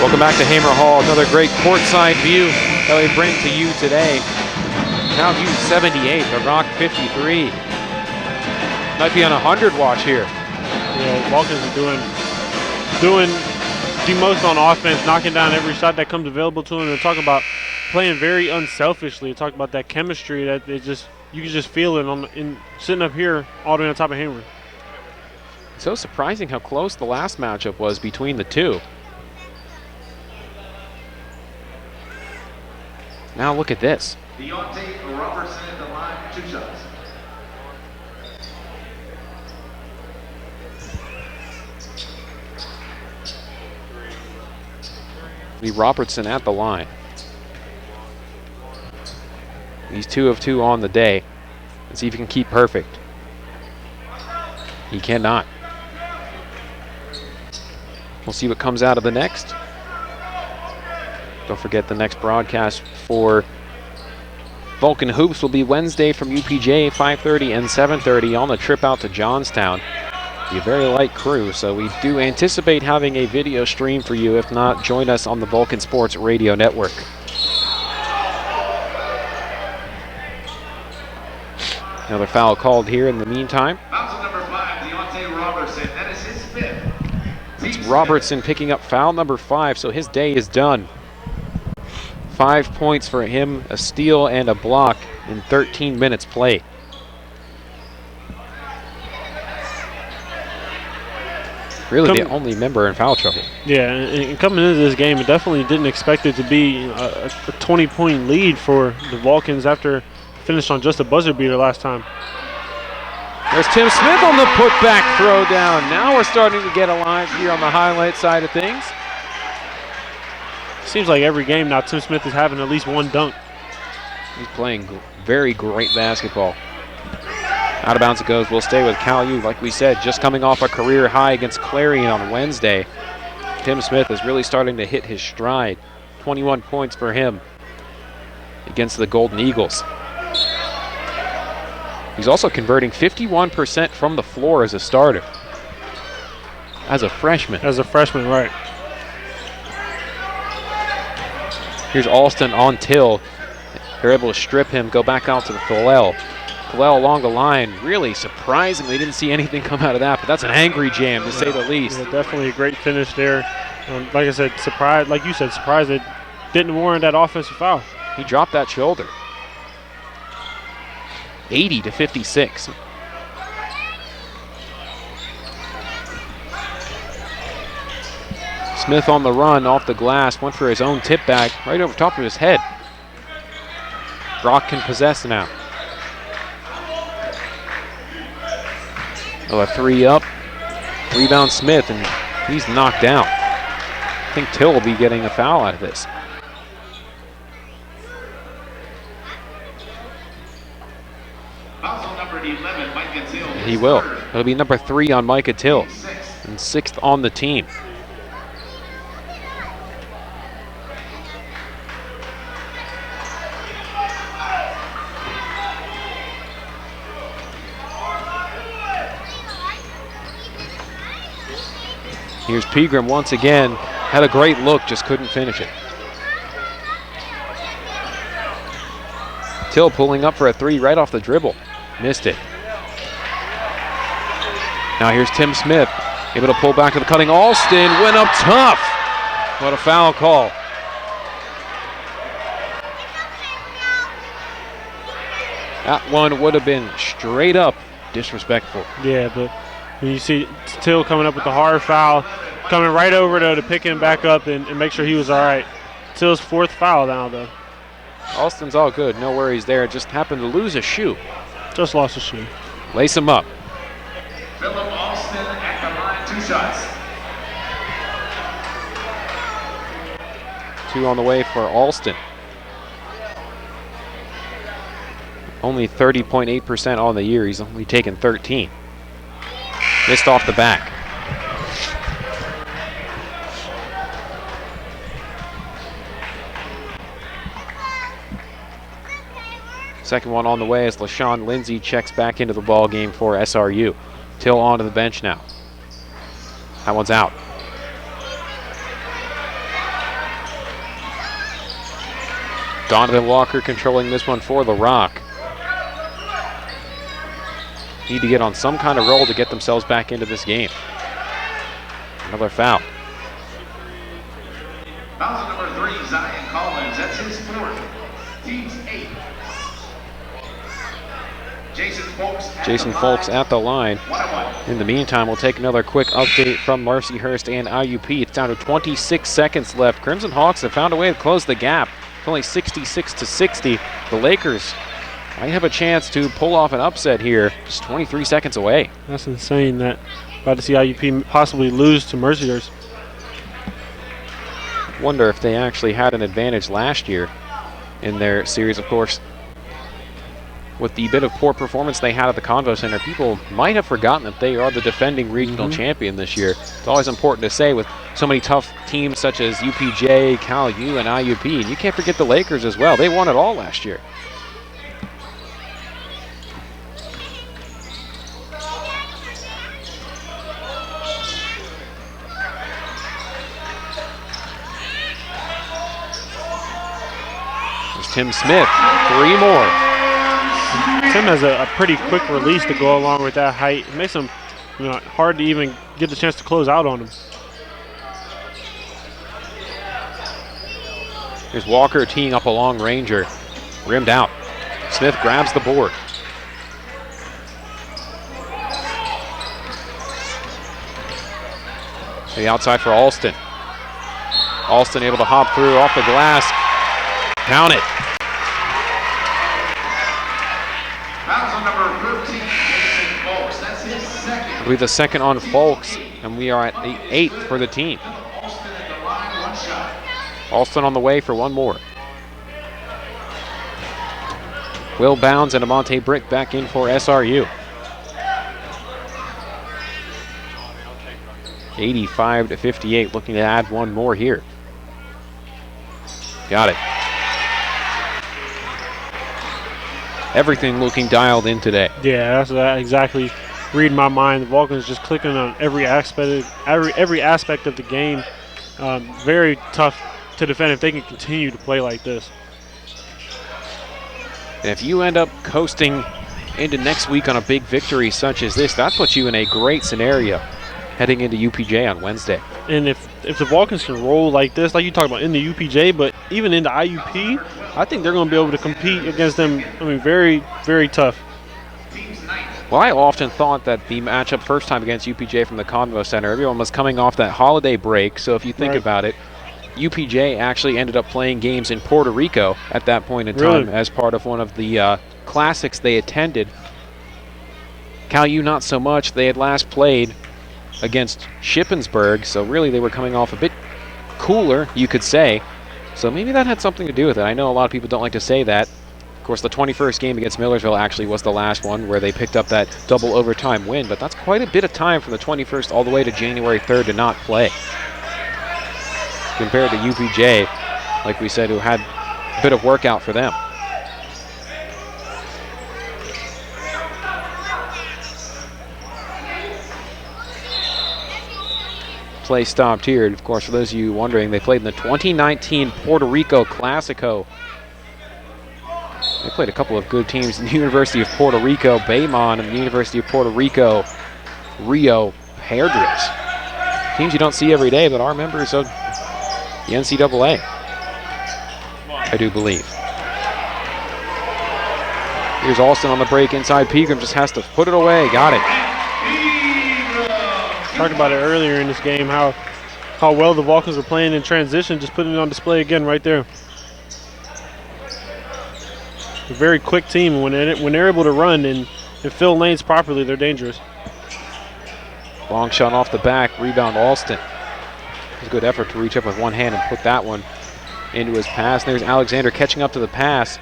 Welcome back to Hamer Hall. Another great courtside view that we bring to you today. Cal U 78, the Rock 53. Might be on 100 watch here. Yeah, Vulcans are doing the most on offense, knocking down every shot that comes available to them. And talk about playing very unselfishly. Talk about that chemistry that you can just feel it in sitting up here all the way on top of Hamer. So surprising how close the last matchup was between the two. Now look at this. Deontay Robertson at the line, 2 shots. Lee Robertson at the line. He's 2 of 2 on the day. Let's see if he can keep perfect. He cannot. We'll see what comes out of the next. Don't forget the next broadcast for Vulcan Hoops will be Wednesday from UPJ, 5:30 and 7:30 on the trip out to Johnstown. Be a very light crew, so we do anticipate having a video stream for you. If not, join us on the Vulcan Sports Radio Network. Another foul called here in the meantime. Foul number 5, Deontay Robertson. That is his 5th. It's Robertson picking up foul number 5, so his day is done. 5 points for him, a steal and a block in 13 minutes played. Really the only member in foul trouble. Yeah, and coming into this game, I definitely didn't expect it to be a 20-point lead for the Vulcans after finished on just a buzzer beater last time. There's Tim Smith on the putback throw down. Now we're starting to get alive here on the highlight side of things. Seems like every game now Tim Smith is having at least one dunk. He's playing very great basketball. Out of bounds it goes. We'll stay with Cal U. Like we said, just coming off a career high against Clarion on Wednesday. Tim Smith is really starting to hit his stride. 21 points for him against the Golden Eagles. He's also converting 51% from the floor as a starter. As a freshman. As a freshman, right. Here's Alston on Till. They're able to strip him, go back out to the Hallel. Hallel along the line, really surprisingly didn't see anything come out of that, but that's an angry jam to say the least. Yeah, definitely a great finish there. Like I said, surprised, like you said, surprised it didn't warrant that offensive foul. He dropped that shoulder. 80-56. Smith on the run off the glass, went for his own tip back right over top of his head. Brock can possess now. Oh, a 3 up. Rebound Smith, and he's knocked down. I think Till will be getting a foul out of this. He will. It'll be number 3 on Micah Till, and 6th on the team. Here's Pegram once again. Had a great look, just couldn't finish it. Till pulling up for a 3 right off the dribble. Missed it. Now here's Tim Smith, able to pull back to the cutting. Alston went up tough. What a foul call. That one would have been straight up disrespectful. Yeah, but when you see Till coming up with the hard foul, coming right over to pick him back up and make sure he was all right. Till's 4th foul now, though. Alston's all good, no worries there. Just happened to lose a shoe. Just lost a shoe. Lace him up. Philip Alston at the line, 2 shots. 2 on the way for Alston. Only 30.8% on the year. He's only taken 13. Missed off the back. Second one on the way as LaShawn Lindsay checks back into the ball game for SRU. Till onto the bench now. That one's out. Donovan Walker controlling this one for the Rock. need to get on some kind of roll to get themselves back into this game. Another foul. Foul number 3, Zion Collins. That's his 4th. Team's 8. Jason Folks at the line. In the meantime, we'll take another quick update from Marcyhurst and IUP. It's down to 26 seconds left. Crimson Hawks have found a way to close the gap. It's only 66-60. The Lakers might have a chance to pull off an upset here. Just 23 seconds away. That's insane. That about to see IUP possibly lose to Marcyhurst. Wonder if they actually had an advantage last year in their series, of course. With the bit of poor performance they had at the Convo Center, people might have forgotten that they are the defending regional champion this year. It's always important to say with so many tough teams such as UPJ, Cal U, and IUP. And you can't forget the Lakers as well. They won it all last year. There's Tim Smith, 3 more. Tim has a pretty quick release to go along with that height. It makes him hard to even get the chance to close out on him. Here's Walker teeing up a long ranger. Rimmed out. Smith grabs the board. To the outside for Alston. Alston able to hop through off the glass. Count it. It'll be the second on Folks, and we are at the 8th for the team. Alston on the way for 1 more. Will Bounds and Amante Brick back in for SRU. 85-58, looking to add 1 more here. Got it. Everything looking dialed in today. Yeah, that's exactly. Read my mind. The Vulcans just clicking on every aspect of the game. Very tough to defend if they can continue to play like this. And if you end up coasting into next week on a big victory such as this, that puts you in a great scenario heading into UPJ on Wednesday. And if the Vulcans can roll like this, like you talked about in the UPJ, but even into IUP, I think they're going to be able to compete against them. I mean, very, very tough. Well, I often thought that the matchup first time against UPJ from the Convo Center, everyone was coming off that holiday break. So if you think about it, UPJ actually ended up playing games in Puerto Rico at that point in time as part of one of the classics they attended. Cal U not so much. They had last played against Shippensburg, so really they were coming off a bit cooler, you could say. So maybe that had something to do with it. I know a lot of people don't like to say that. Of course, the 21st game against Millersville actually was the last one where they picked up that double overtime win, but that's quite a bit of time from the 21st all the way to January 3rd to not play. Compared to UPJ, like we said, who had a bit of workout for them. Play stopped here. Of course, for those of you wondering, they played in the 2019 Puerto Rico Classico. They played a couple of good teams in the University of Puerto Rico, Baymon, and the University of Puerto Rico, Rio Hairdrills. Teams you don't see every day, but are members of the NCAA, I do believe. Here's Alston on the break inside. Pegram just has to put it away. Got it. Talked about it earlier in this game, how well the Vulcans were playing in transition, just putting it on display again right there. A very quick team. When they're able to run and fill lanes properly, they're dangerous. Long shot off the back, rebound Alston. It was a good effort to reach up with one hand and put that one into his pass. There's Alexander catching up to the pass.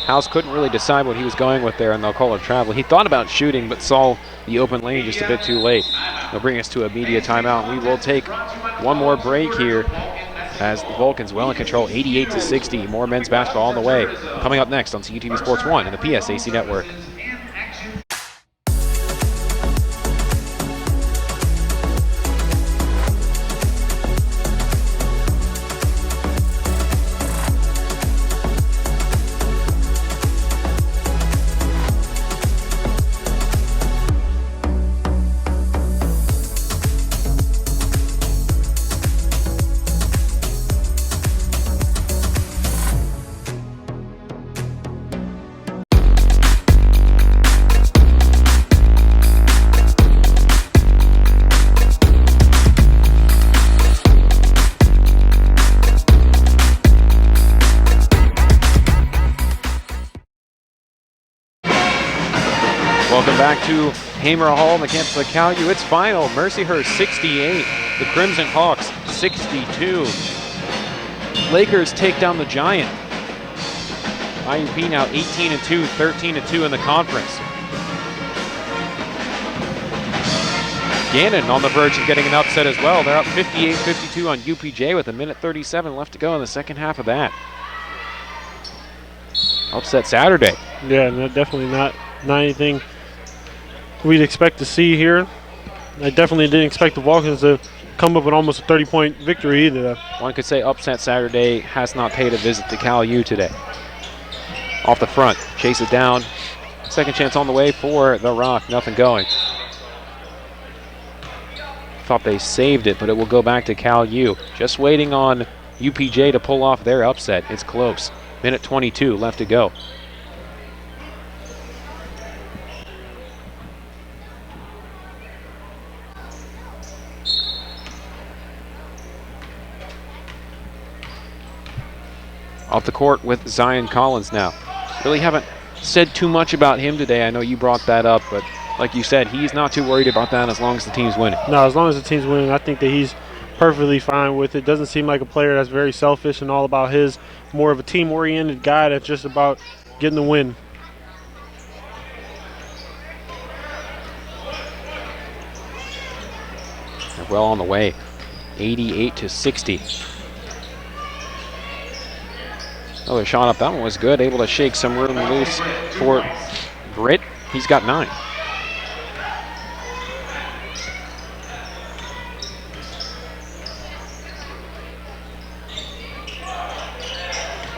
House couldn't really decide what he was going with there, and they'll call it travel. He thought about shooting, but saw the open lane just a bit too late. They'll bring us to a media timeout. We will take 1 more break here as the Vulcans well in control, 88-60. More men's basketball on the way. Coming up next on CUTV Sports 1 and the PSAC Network. Welcome back to Hamer Hall on the campus of Cal U. It's final. Mercyhurst 68, the Crimson Hawks 62. Lakers take down the Giant. IUP now 18-2, 13-2 in the conference. Gannon on the verge of getting an upset as well. They're up 58-52 on UPJ with 1:37 left to go in the second half of that. Upset Saturday. Yeah, no, definitely not anything we'd expect to see here. I definitely didn't expect the Vulcans to come up with almost a 30-point victory either. One could say upset Saturday has not paid a visit to Cal U today. Off the front, chase it down. Second chance on the way for the Rock, nothing going. Thought they saved it, but it will go back to Cal U. Just waiting on UPJ to pull off their upset. It's close. 1:22 left to go. Off the court with Zion Collins now. Really haven't said too much about him today. I know you brought that up, but like you said, he's not too worried about that as long as the team's winning. No, as long as the team's winning, I think that he's perfectly fine with it. Doesn't seem like a player that's very selfish and all about his. More of a team-oriented guy that's just about getting the win. They're well on the way. 88-60. Another shot up. That one was good. Able to shake some room loose for Britt. He's got 9.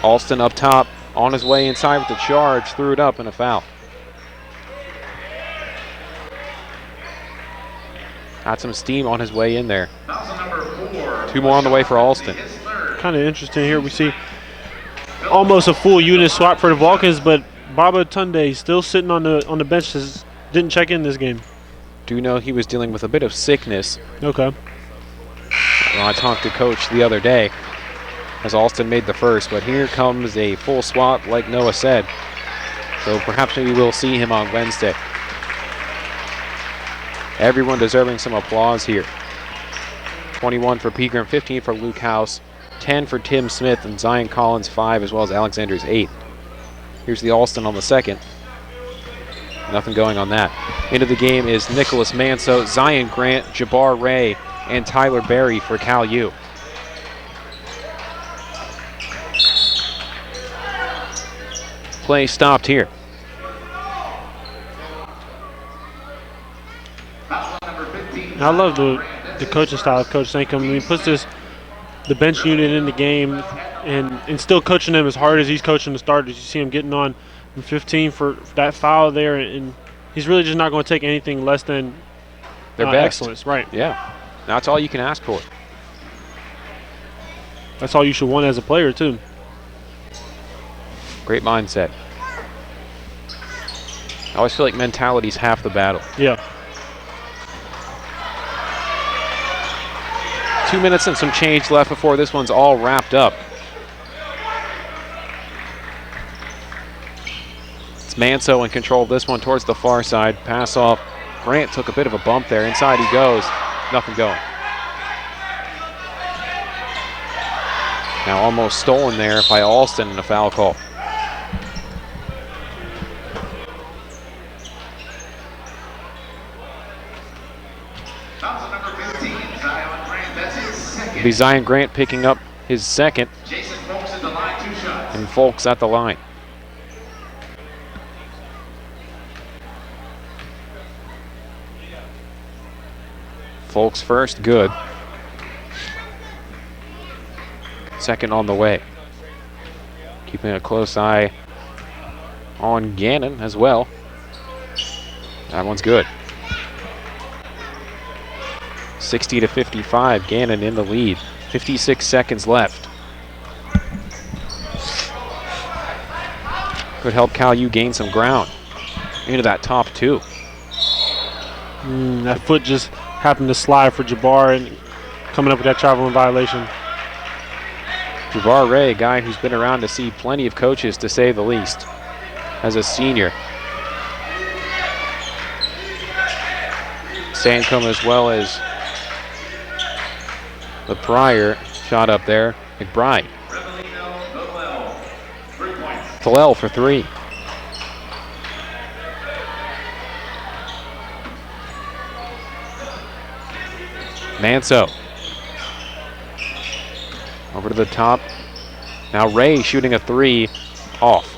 Alston up top, on his way inside with the charge, threw it up and a foul. Had some steam on his way in there. 2 more on the way for Alston. Kind of interesting here. We see almost a full unit swap for the Vulcans, but Baba Tunde still sitting on the bench. Didn't check in this game. Do know he was dealing with a bit of sickness. Okay. Well, I talked to Coach the other day as Alston made the first, but here comes a full swap like Noah said. So perhaps maybe we'll see him on Wednesday. Everyone deserving some applause here. 21 for Pegram, 15 for Luke House, 10 for Tim Smith, and Zion Collins 5, as well as Alexander's 8. Here's the Alston on the second. Nothing going on that. Into the game is Nicholas Manso, Zion Grant, Jabbar Ray, and Tyler Berry for Cal U. Play stopped here. I love the coaching style of Coach Sankum. I mean, he puts the bench unit in the game and still coaching them as hard as he's coaching the starters. You see him getting on 15 for that foul there, and he's really just not going to take anything less than their best. Excellence. Right. Yeah. That's all you can ask for. That's all you should want as a player, too. Great mindset. I always feel like mentality's half the battle. Yeah. 2 minutes and some change left before this one's all wrapped up. It's Manso in control of this one towards the far side. Pass off. Grant took a bit of a bump there. Inside he goes. Nothing going. Now almost stolen there by Alston in a foul call. It'll be Zion Grant picking up his second. And Folks at the line. Folks first, good. Second on the way. Keeping a close eye on Gannon as well. That one's good. 60-55, Gannon in the lead. 56 seconds left. Could help Cal U gain some ground into that top 2. That foot just happened to slide for Jabbar and coming up with that traveling violation. Jabbar Ray, a guy who's been around to see plenty of coaches, to say the least, as a senior. Sancombe as well as the Pryor shot up there. McBride. Hallel for 3. Manso. Over to the top. Now Ray shooting a 3 off.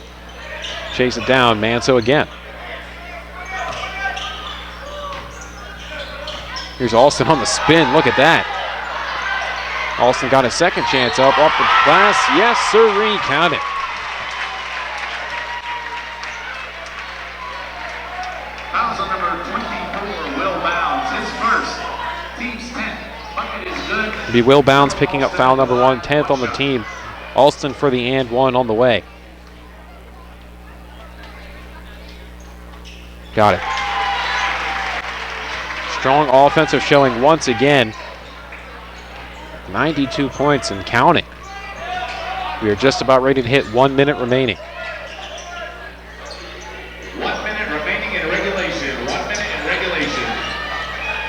Chase it down. Manso again. Here's Alston on the spin. Look at that. Alston got a second chance up off the glass. Yes, sirree. Count it. Fouls on number 24, Will Bounds. His first. Team's 10th. Bucket is good. It'll be Will Bounds picking up foul number 1, 10th on the team. Alston for the and 1 on the way. Got it. Strong offensive showing once again. 92 points and counting. We are just about ready to hit 1 minute remaining. 1 minute remaining in regulation. 1 minute in regulation.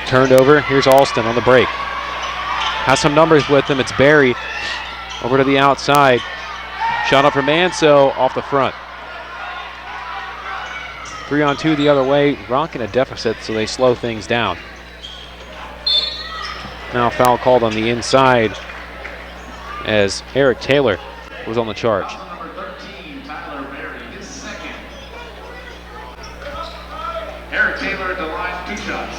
Turned over. Here's Alston on the break. Has some numbers with him. It's Barry over to the outside. Shot up for Manso off the front. 3-on-2 the other way. Rock in a deficit, so they slow things down. Now foul called on the inside as Eric Taylor was on the charge. Number 13, Tyler Berry, his second. Eric Taylor at the line, 2 shots.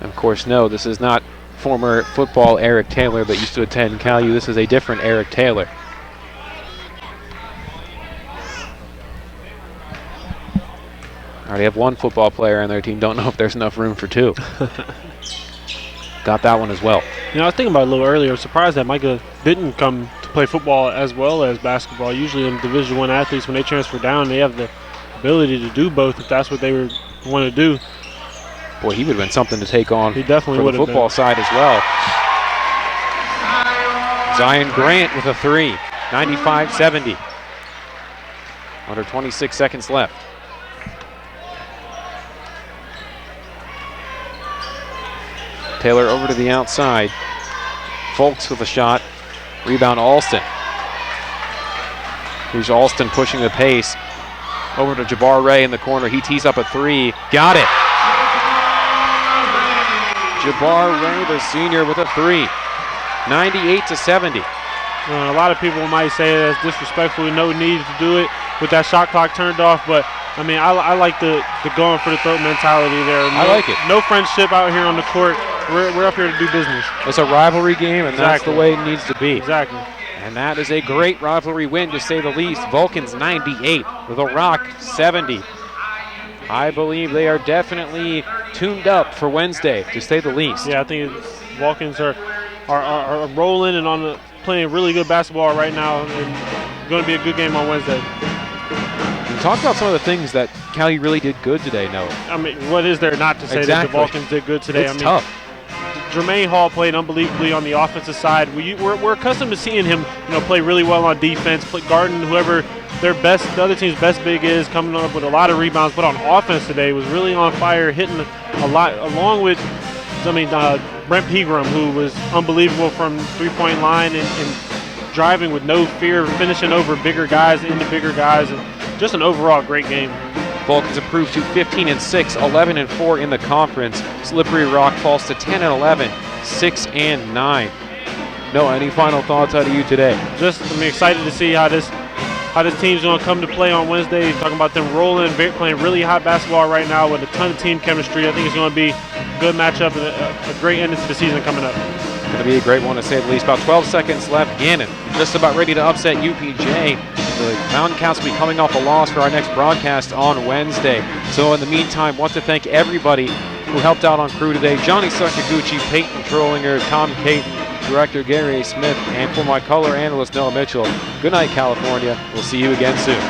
Of course, no, this is not former football Eric Taylor that used to attend Cal U. This is a different Eric Taylor. Already have 1 football player on their team. Don't know if there's enough room for 2. Got that one as well. You know, I was thinking about it a little earlier. I was surprised that Micah didn't come to play football as well as basketball. Usually in Division I athletes, when they transfer down, they have the ability to do both if that's what they want to do. Boy, he would have been something to take on. He definitely would for have the football been. side as well. Zion Grant with a 3, 95-70. Under 26 seconds left. Taylor over to the outside. Folks with a shot. Rebound Alston. Here's Alston pushing the pace. Over to Jabbar Ray in the corner. He tees up a 3. Got it. Jabbar Ray, the senior, with a 3. 98-70. A lot of people might say that's disrespectful. No need to do it with that shot clock turned off, but I mean, I like the going for the throat mentality there. I like it. No friendship out here on the court. We're up here to do business. It's a rivalry game, and that's the way it needs to be. Exactly. And that is a great rivalry win, to say the least. Vulcans 98, the Rock 70. I believe they are definitely tuned up for Wednesday, to say the least. Yeah, I think Vulcans are rolling and playing really good basketball right now, and going to be a good game on Wednesday. Talk about some of the things that Cali really did good today, Noah. I mean, what is there not to say that the Vulcans did good today? It's tough. Germain Hall played unbelievably on the offensive side. We're accustomed to seeing him, play really well on defense, guarding whoever the other team's best big is, coming up with a lot of rebounds. But on offense today, was really on fire, hitting a lot, along with, Brent Pegram, who was unbelievable from three-point line and driving with no fear, finishing over bigger guys, into bigger guys, and just an overall great game. Vulcans improved to 15-6, 11-4 in the conference. Slippery Rock falls to 10-11, 6-9. Noah, any final thoughts out of you today? I'm excited to see how this team's going to come to play on Wednesday. Talking about them rolling, playing really hot basketball right now with a ton of team chemistry. I think it's going to be a good matchup and a great end to the season coming up. It's going to be a great one, to say the least. About 12 seconds left. Gannon just about ready to upset UPJ. The Mountain Cats will be coming off a loss for our next broadcast on Wednesday. So in the meantime, want to thank everybody who helped out on crew today. Johnny Sakaguchi, Peyton Trollinger, Tom Kate, Director Gary Smith, and for my color analyst Noah Mitchell. Good night, California. We'll see you again soon.